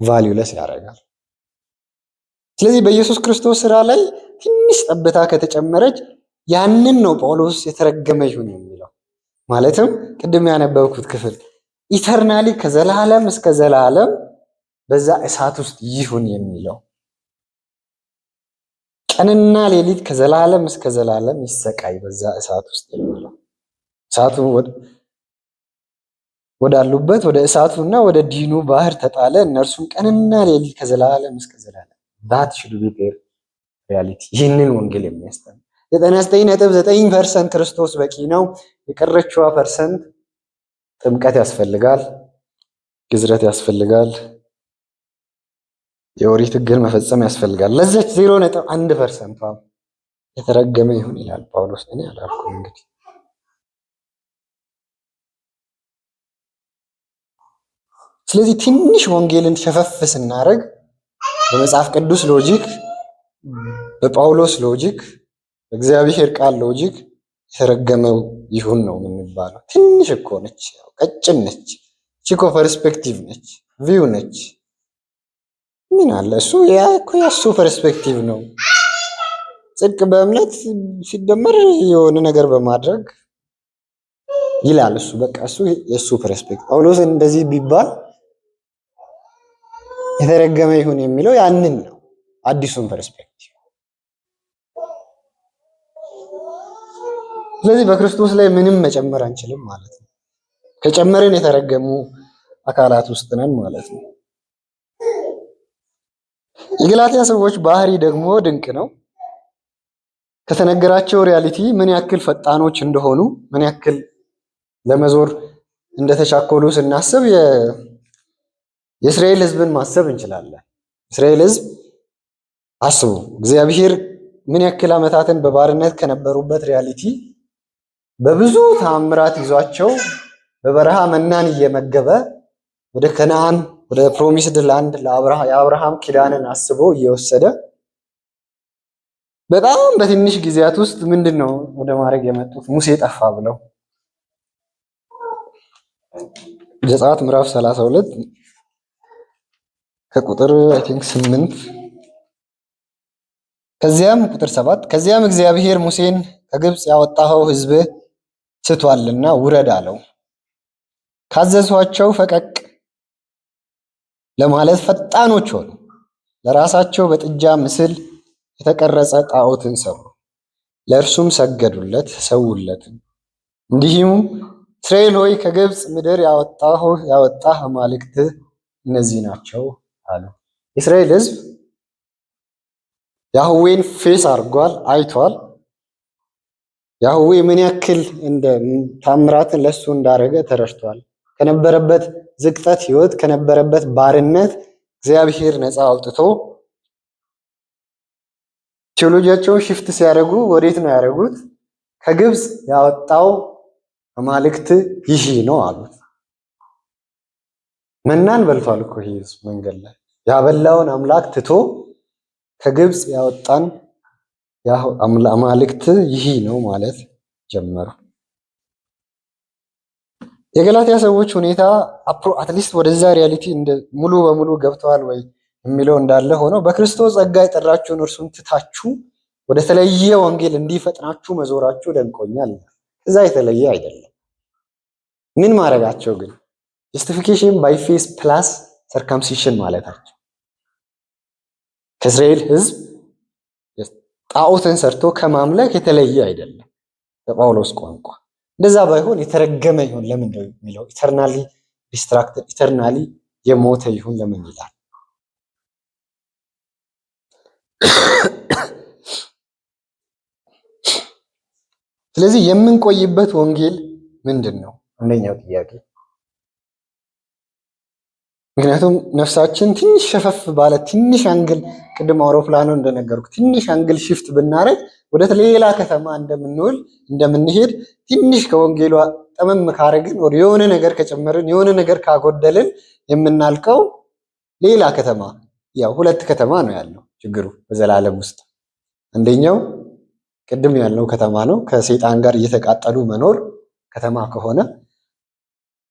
ቫልዩለስ ያደርጋል። ስለዚህ በኢየሱስ ክርስቶስ ስራ ላይ ትንሽ ጠብታ ከተጨመረች ያንን ነው ጳውሎስ የተረገመ ይሁን የሚለው። ማለትም ቅድም ያነበብኩት ክፍል ኢተርናሊ ከዘላለም እስከ ዘላለም በዛ እሳት ውስጥ ይሁን የሚለው፣ ቀንና ሌሊት ከዘላለም እስከ ዘላለም ይሰቃይ በዛ እሳት ውስጥ የሚለው፣ እሳቱ ወዳሉበት ወደ እሳቱና ወደ ዲኑ ባህር ተጣለ። እነርሱም ቀንና ሌሊት ከዘላለም እስከ ዘላለም that should be their reality። ይህንን ወንጌል የሚያስተምር 99.9% ክርስቶስ በቂ ነው። የቀረችዋ ፐርሰንት ጥምቀት ያስፈልጋል፣ ግዝረት ያስፈልጋል፣ የኦሪት ሕግን መፈጸም ያስፈልጋል። ለዛች 0.1% የተረገመ ይሁን ይላል ጳውሎስ። እኔ አላልኩም እንግዲህ ስለዚህ ትንሽ ወንጌልን ሸፈፍ ስናደርግ በመጽሐፍ ቅዱስ ሎጂክ፣ በጳውሎስ ሎጂክ፣ በእግዚአብሔር ቃል ሎጂክ የተረገመው ይሁን ነው የምንባለው። ትንሽ እኮ ነች፣ ቀጭን ነች፣ እኮ ፐርስፔክቲቭ ነች፣ ቪው ነች። ምን አለ እሱ ያ እኮ የእሱ ፐርስፔክቲቭ ነው። ጽድቅ በእምነት ሲደመር የሆነ ነገር በማድረግ ይላል እሱ። በቃ እሱ የእሱ ፐርስፔክቲቭ። ጳውሎስ እንደዚህ ቢባል የተረገመ ይሁን የሚለው ያንን ነው፣ አዲሱን ፐርስፔክቲቭ። ስለዚህ በክርስቶስ ላይ ምንም መጨመር አንችልም ማለት ነው። ከጨመርን የተረገሙ አካላት ውስጥ ነን ማለት ነው። የገላትያ ሰዎች ባህሪ ደግሞ ድንቅ ነው። ከተነገራቸው ሪያሊቲ ምን ያክል ፈጣኖች እንደሆኑ፣ ምን ያክል ለመዞር እንደተቻኮሉ ስናስብ የእስራኤል ሕዝብን ማሰብ እንችላለን። እስራኤል ሕዝብ አስቡ፣ እግዚአብሔር ምን ያክል ዓመታትን በባርነት ከነበሩበት ሪያሊቲ በብዙ ተአምራት ይዟቸው በበረሃ መናን እየመገበ ወደ ከነዓን ወደ ፕሮሚስድ ላንድ የአብርሃም ኪዳንን አስቦ እየወሰደ በጣም በትንሽ ጊዜያት ውስጥ ምንድነው ወደ ማድረግ የመጡት? ሙሴ ጠፋ ብለው ዘጸአት ምዕራፍ 32 ከቁጥር አይ ቲንክ 8 ከዚያም ቁጥር 7 ከዚያም እግዚአብሔር ሙሴን ከግብፅ ያወጣኸው ሕዝብ ስቷልና ውረድ አለው። ካዘዟቸው ፈቀቅ ለማለት ፈጣኖች ሆኑ። ለራሳቸው በጥጃ ምስል የተቀረጸ ጣዖትን ሰሩ፣ ለእርሱም ሰገዱለት፣ ሰውለት። እንዲህም እስራኤል ሆይ ከግብፅ ምድር ያወጣህ አማልክትህ እነዚህ ናቸው አሉ። የእስራኤል ሕዝብ ያህዌን ፌስ አድርጓል፣ አይቷል። ያህዌ ምን ያክል ታምራትን ለሱ እንዳደረገ ተረድቷል። ከነበረበት ዝቅጠት ህይወት ከነበረበት ባርነት እግዚአብሔር ነፃ አውጥቶ ቴዎሎጂያቸውን ሽፍት ሲያደርጉ ወዴት ነው ያደረጉት? ከግብፅ ያወጣው አማልክት ይህ ነው አሉት። መናን በልቷል እኮ ይህ ህዝብ መንገድ ላይ ያበላውን አምላክ ትቶ ከግብፅ ያወጣን አማልክት ይህ ነው ማለት ጀመሩ። የገላትያ ሰዎች ሁኔታ አትሊስት ወደዛ ሪያሊቲ ሙሉ በሙሉ ገብተዋል ወይ የሚለው እንዳለ ሆኖ በክርስቶስ ጸጋ የጠራችሁን እርሱን ትታችሁ ወደ ተለየ ወንጌል እንዲፈጥናችሁ መዞራችሁ ደንቆኛል። እዛ የተለየ አይደለም። ምን ማድረጋቸው ግን ጀስቲፊኬሽን ባይ ፌስ ፕላስ ሰርከምሲሽን ማለታቸው ከእስራኤል ህዝብ ጣዖትን ሰርቶ ከማምለክ የተለየ አይደለም። በጳውሎስ ቋንቋ እንደዛ ባይሆን የተረገመ ይሁን ለምን ነው የሚለው? ኢተርናሊ ዲስትራክትድ ኢተርናሊ የሞተ ይሁን ለምን ይላል? ስለዚህ የምንቆይበት ወንጌል ምንድን ነው? አንደኛው ጥያቄ። ምክንያቱም ነፍሳችን ትንሽ ሸፈፍ ባለ ትንሽ አንግል ቅድም አውሮፕላኑ እንደነገርኩ ትንሽ አንግል ሽፍት ብናረግ ወደ ሌላ ከተማ እንደምንሄድ ትንሽ ከወንጌሉ ጠመም ካረግን ወደ የሆነ ነገር ከጨመርን የሆነ ነገር ካጎደልን የምናልቀው ሌላ ከተማ። ያው ሁለት ከተማ ነው ያለው ችግሩ በዘላለም ውስጥ። አንደኛው ቅድም ያልነው ከተማ ነው፣ ከሰይጣን ጋር እየተቃጠሉ መኖር ከተማ ከሆነ፣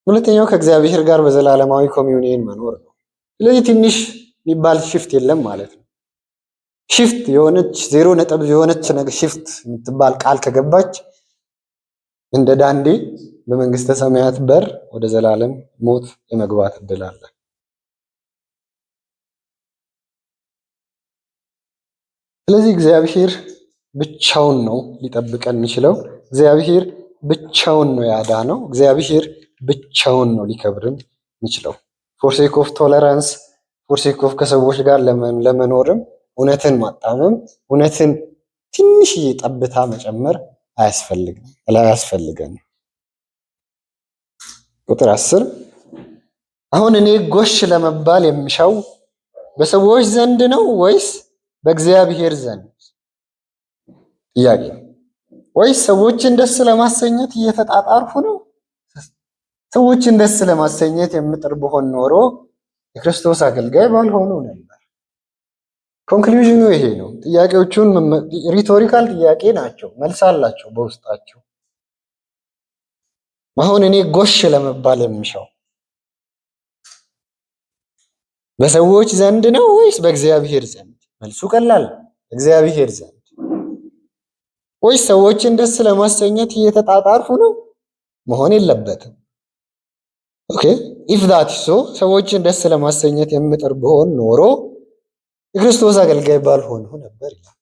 ሁለተኛው ከእግዚአብሔር ጋር በዘላለማዊ ኮሚዩኒየን መኖር ነው። ስለዚህ ትንሽ የሚባል ሽፍት የለም ማለት ነው። ሽፍት የሆነች 0 ነጥብ የሆነች ነገር ሽፍት የምትባል ቃል ከገባች እንደ ዳንዴ በመንግስተ ሰማያት በር ወደ ዘላለም ሞት የመግባት እድል አለ። ስለዚህ እግዚአብሔር ብቻውን ነው ሊጠብቀን የሚችለው። እግዚአብሔር ብቻውን ነው ያዳነው። እግዚአብሔር ብቻውን ነው ሊከብርን የሚችለው። ፎርሴክ ኦፍ ቶለራንስ ፎርሴክ ኦፍ ከሰዎች ጋር ለመኖርም እውነትን ማጣመም እውነትን ትንሽዬ ጠብታ መጨመር አያስፈልገን። ቁጥር 10 አሁን እኔ ጎሽ ለመባል የምሻው በሰዎች ዘንድ ነው ወይስ በእግዚአብሔር ዘንድ? ጥያቄ። ወይስ ሰዎችን ደስ ለማሰኘት እየተጣጣርኩ ነው? ሰዎችን ደስ ለማሰኘት የምጥር ብሆን ኖሮ የክርስቶስ አገልጋይ ባልሆኑ ነበር። ኮንክሉዥኑ ይሄ ነው። ጥያቄዎቹን ሪቶሪካል ጥያቄ ናቸው፣ መልስ አላቸው በውስጣቸው። አሁን እኔ ጎሽ ለመባል የምሻው በሰዎች ዘንድ ነው ወይስ በእግዚአብሔር ዘንድ? መልሱ ቀላል፣ እግዚአብሔር ዘንድ። ወይስ ሰዎችን ደስ ለማሰኘት እየተጣጣርኩ ነው? መሆን የለበትም። ኦኬ ኢፍ ዳት ሶ ሰዎችን ደስ ለማሰኘት የምጥር ብሆን ኖሮ የክርስቶስ አገልጋይ ባልሆንሁ ነበር ይላል።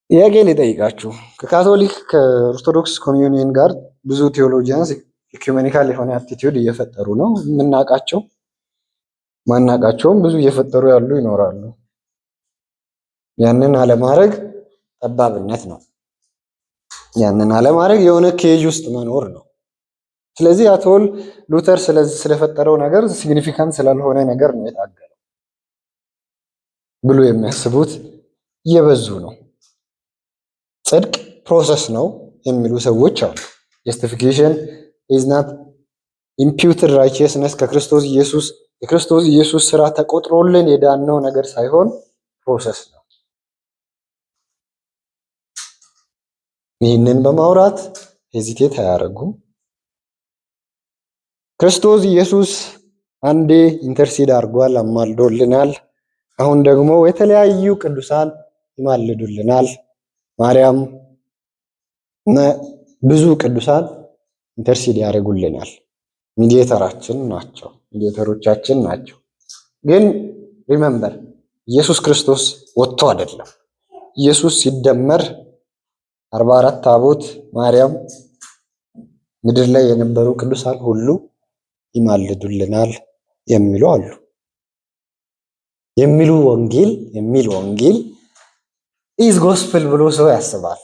ጥያቄ ልጠይቃችሁ። ከካቶሊክ ከኦርቶዶክስ ኮሚዩኒየን ጋር ብዙ ቴዎሎጂያንስ ኢኩሜኒካል የሆነ አቲቲዩድ እየፈጠሩ ነው። የምናውቃቸው ማናውቃቸውም ብዙ እየፈጠሩ ያሉ ይኖራሉ። ያንን አለማድረግ ጠባብነት ነው። ያንን አለማድረግ የሆነ ኬጅ ውስጥ መኖር ነው። ስለዚህ አቶል ሉተር ስለፈጠረው ነገር ሲግኒፊካንት ስላልሆነ ነገር ነው የታገለው ብሎ የሚያስቡት እየበዙ ነው። ጽድቅ ፕሮሰስ ነው የሚሉ ሰዎች አሉ። ጀስቲፊኬሽን ኢዝ ናት ኢምፒውትድ ራይቸስነስ ከክርስቶስ ኢየሱስ የክርስቶስ ኢየሱስ ስራ ተቆጥሮልን የዳነው ነገር ሳይሆን ፕሮሰስ ነው። ይህንን በማውራት ሄዚቴት አያደርጉም። ክርስቶስ ኢየሱስ አንዴ ኢንተርሲድ አድርጓል፣ አማልዶልናል። አሁን ደግሞ የተለያዩ ቅዱሳን ይማልዱልናል። ማርያም ብዙ ቅዱሳን ኢንተርሲድ ያደርጉልናል። ሚዲየተሮቻችን ናቸው። ግን ሪመምበር ኢየሱስ ክርስቶስ ወጥቶ አይደለም። ኢየሱስ ሲደመር 44 ታቦት ማርያም ምድር ላይ የነበሩ ቅዱሳን ሁሉ ይማልዱልናል የሚሉ አሉ። የሚል ወንጌል ኢዝ ጎስፕል ብሎ ሰው ያስባል።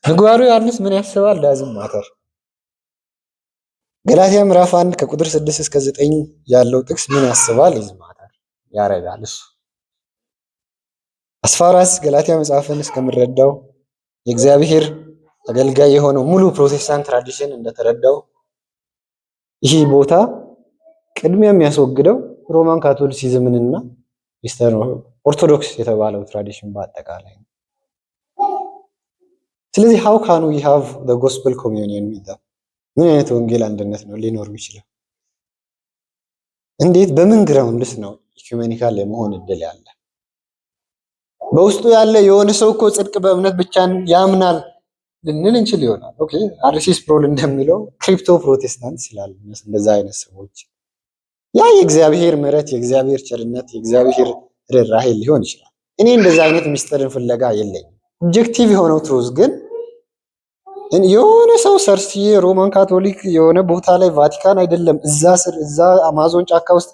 ምግባሩ ዮሐንስ ምን ያስባል? ዳዝም ማተር። ገላትያ ምዕራፍ 1 ከቁጥር 6 እስከ 9 ያለው ጥቅስ ምን ያስባል? ኢዝ ማተር ያረጋል። እሱ አስፋራስ ገላትያ መጽሐፍን እስከምረዳው የእግዚአብሔር አገልጋይ የሆነው ሙሉ ፕሮቴስታንት ትራዲሽን እንደተረዳው ይህ ቦታ ቅድሚያ የሚያስወግደው ሮማን ካቶሊሲዝምንና ኢስተርን ኦርቶዶክስ የተባለው ትራዲሽን በአጠቃላይ ነው። ስለዚህ how can we have the gospel communion with them? ምን አይነት ወንጌል አንድነት ነው ሊኖር የሚችለው? እንዴት በምን ግራውንድስ ነው ኢኩሜኒካል የመሆን እድል ያለ? በውስጡ ያለ የሆነ ሰው እኮ ጽድቅ በእምነት ብቻ ያምናል ልንል እንችል ይሆናል። ኦኬ አርሲስ ፕሮል እንደሚለው ክሪፕቶ ፕሮቴስታንት ይላል። እንደዛ አይነት ሰዎች ያ የእግዚአብሔር ምሕረት፣ የእግዚአብሔር ቸርነት፣ የእግዚአብሔር ርኅራኄ ሊሆን ይችላል። እኔ እንደዛ አይነት ሚስጥርን ፍለጋ የለኝም። ኦብጀክቲቭ የሆነው ትሩዝ ግን የሆነ ሰው ሰርሲዬ ሮማን ካቶሊክ የሆነ ቦታ ላይ ቫቲካን አይደለም እዛ አማዞን ጫካ ውስጥ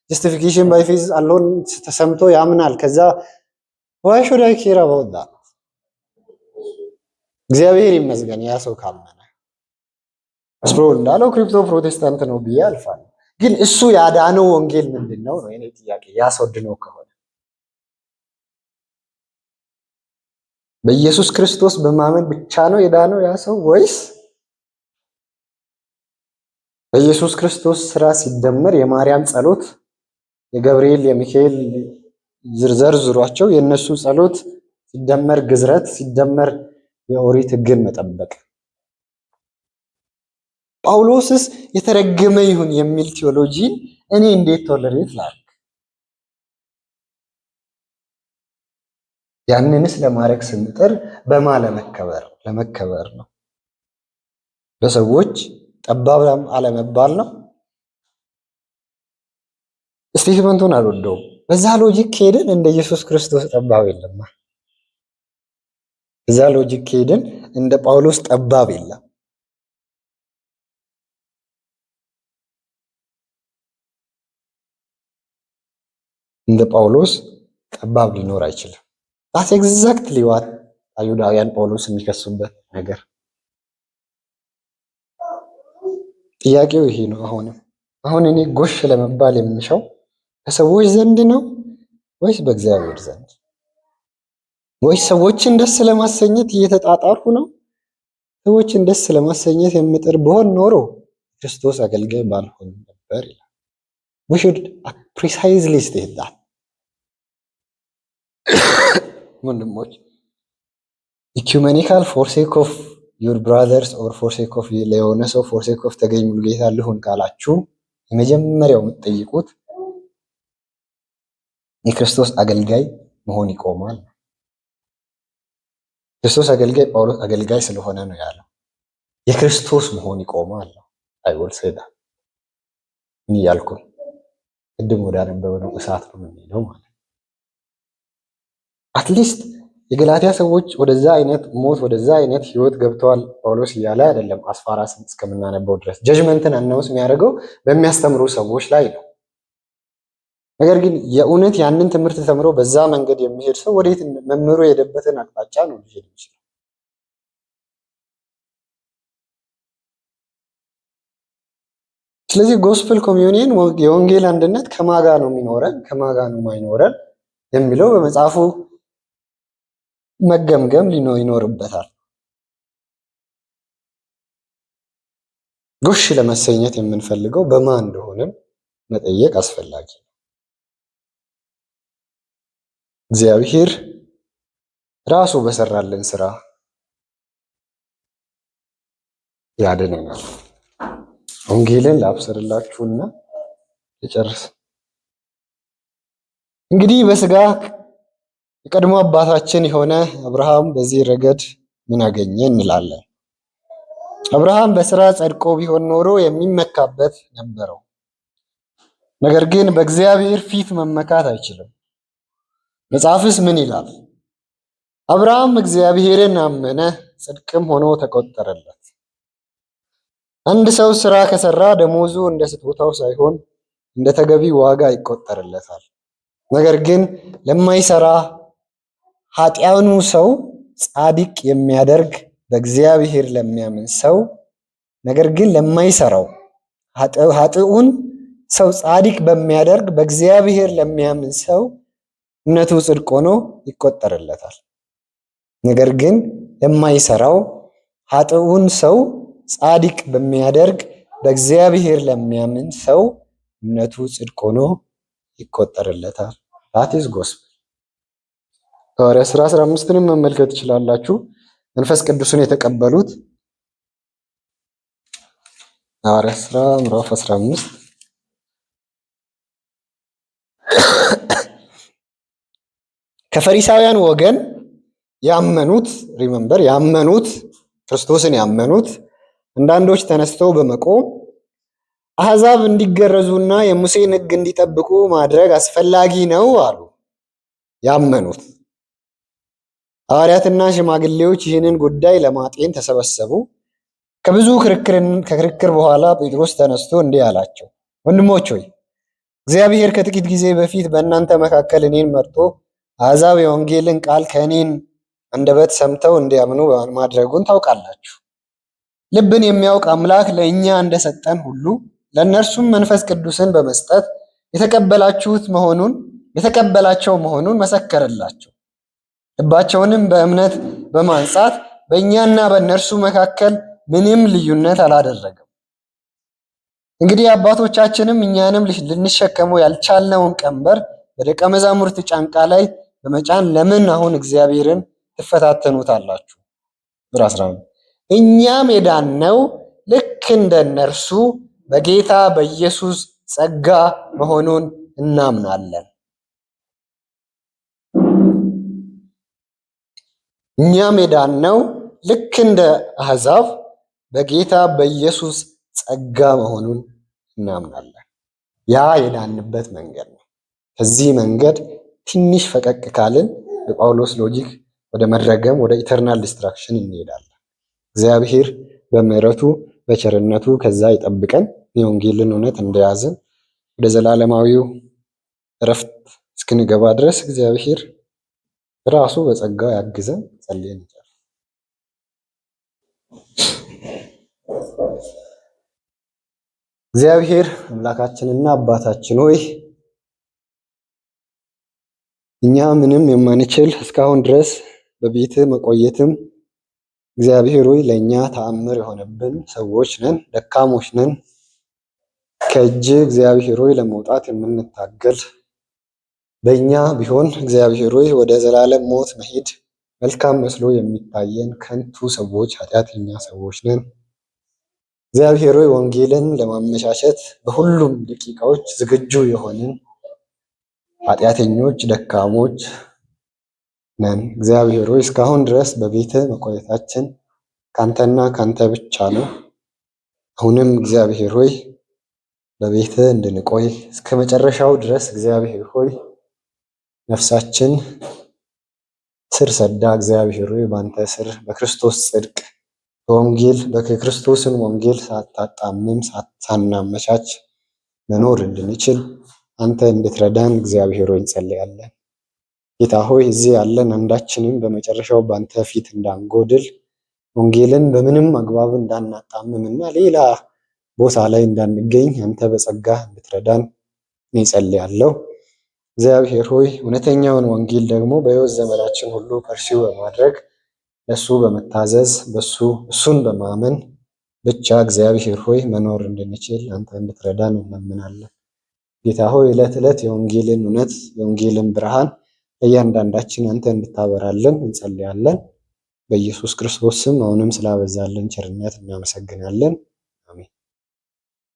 ጀስቲፊኬሽን ባይ ፌዝ አሎን ተሰምቶ ያምናል። ከዛ why should I care about that? እግዚአብሔር ይመስገን ያ ሰው ካመነ ስፕሮል እንዳለው ክሪፕቶ ፕሮቴስታንት ነው ብዬ አልፋለሁ። ግን እሱ ያዳነው ወንጌል ምንድነው ነው የኔ ጥያቄ። ያስወድነው ከሆነ በኢየሱስ ክርስቶስ በማመን ብቻ ነው የዳነው ያ ሰው ወይስ በኢየሱስ ክርስቶስ ስራ ሲደመር የማርያም ጸሎት፣ የገብርኤል የሚካኤል ዝርዝሯቸው የነሱ ጸሎት ሲደመር ግዝረት ሲደመር የኦሪት ሕግን መጠበቅ ጳውሎስስ የተረገመ ይሁን የሚል ቴዎሎጂ እኔ እንዴት ቶለሬት ላድርግ? ያንንስ ለማድረግ ስንጥር ለመከበር ነው። ለሰዎች ጠባብ አለመባል ነው። ስቴትመንቱን አልወደውም። በዛ ሎጂክ ከሄድን እንደ ኢየሱስ ክርስቶስ ጠባብ የለም። በዛ ሎጂክ ከሄድን እንደ ጳውሎስ ጠባብ የለም። እንደ ጳውሎስ ጠባብ ሊኖር አይችልም። that's exactly what አይሁዳውያን ጳውሎስ የሚከሱበት ነገር። ጥያቄው ይሄ ነው። አሁን እኔ ጎሽ ለመባል የምሻው ከሰዎች ዘንድ ነው ወይስ በእግዚአብሔር ዘንድ? ወይስ ሰዎችን ደስ ለማሰኘት እየተጣጣርኩ ነው? ሰዎችን ደስ ለማሰኘት የምጥር ብሆን ኖሮ ክርስቶስ አገልጋይ ባልሆን ነበር ይላል። we should precisely state that ወንድሞች ኢኩሜኒካል ፎር ሴክ ኦፍ ዩር ብራዘርስ ኦር ፎር ሴክ ኦፍ ለሆነ ሰው ፎር ሴክ ኦፍ ተገኝ ሙሉጌታ ልሁን ካላችሁ የመጀመሪያው የምትጠይቁት የክርስቶስ አገልጋይ መሆን ይቆማል። ክርስቶስ አገልጋይ ጳውሎስ አገልጋይ ስለሆነ ነው ያለው። የክርስቶስ መሆን ይቆማል። አይወል ሰዳ ምን ያልኩ ቅድም ወደ አነበበው እሳት ነው የሚለው ማለት አትሊስት የገላትያ ሰዎች ወደዛ አይነት ሞት ወደዛ አይነት ህይወት ገብተዋል ጳውሎስ እያለ አይደለም። አስፋራስን እስከምናነበው ድረስ ጀጅመንትን አናውንስ የሚያደርገው በሚያስተምሩ ሰዎች ላይ ነው። ነገር ግን የእውነት ያንን ትምህርት ተምሮ በዛ መንገድ የሚሄድ ሰው ወዴት መምህሩ የሄደበትን አቅጣጫ ነው ሊሄድ ይችላል። ስለዚህ ጎስፕል ኮሚዩኒየን የወንጌል አንድነት ከማጋ ነው የሚኖረን ከማጋ ነው ማይኖረን የሚለው በመጽሐፉ መገምገም ይኖርበታል። ጎሽ ለመሰኘት የምንፈልገው በማን እንደሆነ መጠየቅ አስፈላጊ ነው። እግዚአብሔር ራሱ በሰራልን ስራ ያድነናል። ወንጌልን ላብስርላችሁና ልጨርስ። እንግዲህ በስጋ የቀድሞ አባታችን የሆነ አብርሃም በዚህ ረገድ ምን አገኘ እንላለን? አብርሃም በስራ ጸድቆ ቢሆን ኖሮ የሚመካበት ነበረው። ነገር ግን በእግዚአብሔር ፊት መመካት አይችልም። መጽሐፍስ ምን ይላል? አብርሃም እግዚአብሔርን አመነ፣ ጽድቅም ሆኖ ተቆጠረለት። አንድ ሰው ስራ ከሰራ ደሞዙ እንደ ስጦታው ሳይሆን እንደ ተገቢ ዋጋ ይቆጠርለታል። ነገር ግን ለማይሰራ ኃጢያኑ ሰው ጻድቅ የሚያደርግ በእግዚአብሔር ለሚያምን ሰው ነገር ግን ለማይሰራው ኃጥኡን ሰው ጻድቅ በሚያደርግ በእግዚአብሔር ለሚያምን ሰው እምነቱ ጽድቅ ሆኖ ይቆጠርለታል። ነገር ግን ለማይሰራው ኃጥኡን ሰው ጻድቅ በሚያደርግ በእግዚአብሔር ለሚያምን ሰው እምነቱ ጽድቅ ሆኖ ይቆጠርለታል። that is gospel። ሐዋርያት ሥራ 15ንም መመልከት ትችላላችሁ። መንፈስ ቅዱስን የተቀበሉት ሐዋርያት ሥራ ምዕራፍ 15 ከፈሪሳውያን ወገን ያመኑት ያመኑት ክርስቶስን ያመኑት አንዳንዶች ተነስተው በመቆም አሕዛብ እንዲገረዙና የሙሴን ሕግ እንዲጠብቁ ማድረግ አስፈላጊ ነው አሉ። ያመኑት ሐዋርያትና ሽማግሌዎች ይህንን ጉዳይ ለማጤን ተሰበሰቡ። ከብዙ ክርክር በኋላ ጴጥሮስ ተነስቶ እንዲህ አላቸው፣ ወንድሞች ሆይ እግዚአብሔር ከጥቂት ጊዜ በፊት በእናንተ መካከል እኔን መርጦ አሕዛብ የወንጌልን ቃል ከእኔን አንደበት ሰምተው እንዲያምኑ ማድረጉን ታውቃላችሁ። ልብን የሚያውቅ አምላክ ለእኛ እንደሰጠን ሁሉ ለእነርሱም መንፈስ ቅዱስን በመስጠት የተቀበላቸው መሆኑን መሰከረላቸው። ልባቸውንም በእምነት በማንጻት በእኛና በእነርሱ መካከል ምንም ልዩነት አላደረገም። እንግዲህ አባቶቻችንም እኛንም ልንሸከመው ያልቻልነውን ቀንበር በደቀ መዛሙርት ጫንቃ ላይ በመጫን ለምን አሁን እግዚአብሔርን ትፈታተኑታላችሁ? ቁጥር 11 እኛም የዳነው ልክ እንደነርሱ በጌታ በኢየሱስ ጸጋ መሆኑን እናምናለን። እኛም የዳነው ልክ እንደ አሕዛብ በጌታ በኢየሱስ ጸጋ መሆኑን እናምናለን። ያ የዳንበት መንገድ ነው። ከዚህ መንገድ ትንሽ ፈቀቅ ካልን በጳውሎስ ሎጂክ ወደ መረገም ወደ ኢተርናል ዲስትራክሽን እንሄዳለን። እግዚአብሔር በምሕረቱ በቸርነቱ ከዛ ይጠብቀን። የወንጌልን እውነት እንደያዝን ወደ ዘላለማዊው እረፍት እስክንገባ ድረስ እግዚአብሔር ራሱ በጸጋ ያግዘን። ጸልየን እንጨርስ። እግዚአብሔር አምላካችንና አባታችን ሆይ እኛ ምንም የማንችል እስካሁን ድረስ በቤት መቆየትም እግዚአብሔር ሆይ ለእኛ ተአምር የሆነብን ሰዎች ነን፣ ደካሞች ነን። ከእጅ እግዚአብሔር ሆይ ለመውጣት የምንታገል በእኛ ቢሆን እግዚአብሔር ሆይ ወደ ዘላለም ሞት መሄድ መልካም መስሎ የሚታየን ከንቱ ሰዎች፣ ኃጢአተኛ ሰዎች ነን። እግዚአብሔር ሆይ ወንጌልን ለማመቻቸት በሁሉም ደቂቃዎች ዝግጁ የሆንን ኃጢአተኞች፣ ደካሞች ነን። እግዚአብሔር ሆይ እስካሁን ድረስ በቤት መቆየታችን ካንተና ካንተ ብቻ ነው። አሁንም እግዚአብሔር ሆይ በቤት እንድንቆይ እስከ መጨረሻው ድረስ እግዚአብሔር ሆይ ነፍሳችን ስር ሰዳ እግዚአብሔር ሆይ በአንተ ስር በክርስቶስ ጽድቅ በወንጌል በክርስቶስን ወንጌል ሳታጣምም ሳናመቻች መኖር እንድንችል አንተ እንድትረዳን እግዚአብሔር ሆይ እንጸልያለን። ጌታ ሆይ እዚህ ያለን አንዳችንም በመጨረሻው በአንተ ፊት እንዳንጎድል ወንጌልን በምንም አግባብ እንዳናጣምምና ሌላ ቦታ ላይ እንዳንገኝ አንተ በጸጋ እንድትረዳን እኔ ጸልያለሁ። እግዚአብሔር ሆይ እውነተኛውን ወንጌል ደግሞ በሕይወት ዘመናችን ሁሉ ፐርሲው በማድረግ ለሱ በመታዘዝ እሱን በማመን ብቻ እግዚአብሔር ሆይ መኖር እንድንችል አንተ እንድትረዳን እንለምናለን። ጌታ ሆይ ዕለት ዕለት የወንጌልን እውነት የወንጌልን ብርሃን እያንዳንዳችን አንተ እንድታበራለን እንጸልያለን። በኢየሱስ ክርስቶስ ስም አሁንም ስላበዛልን ቸርነት እናመሰግናለን።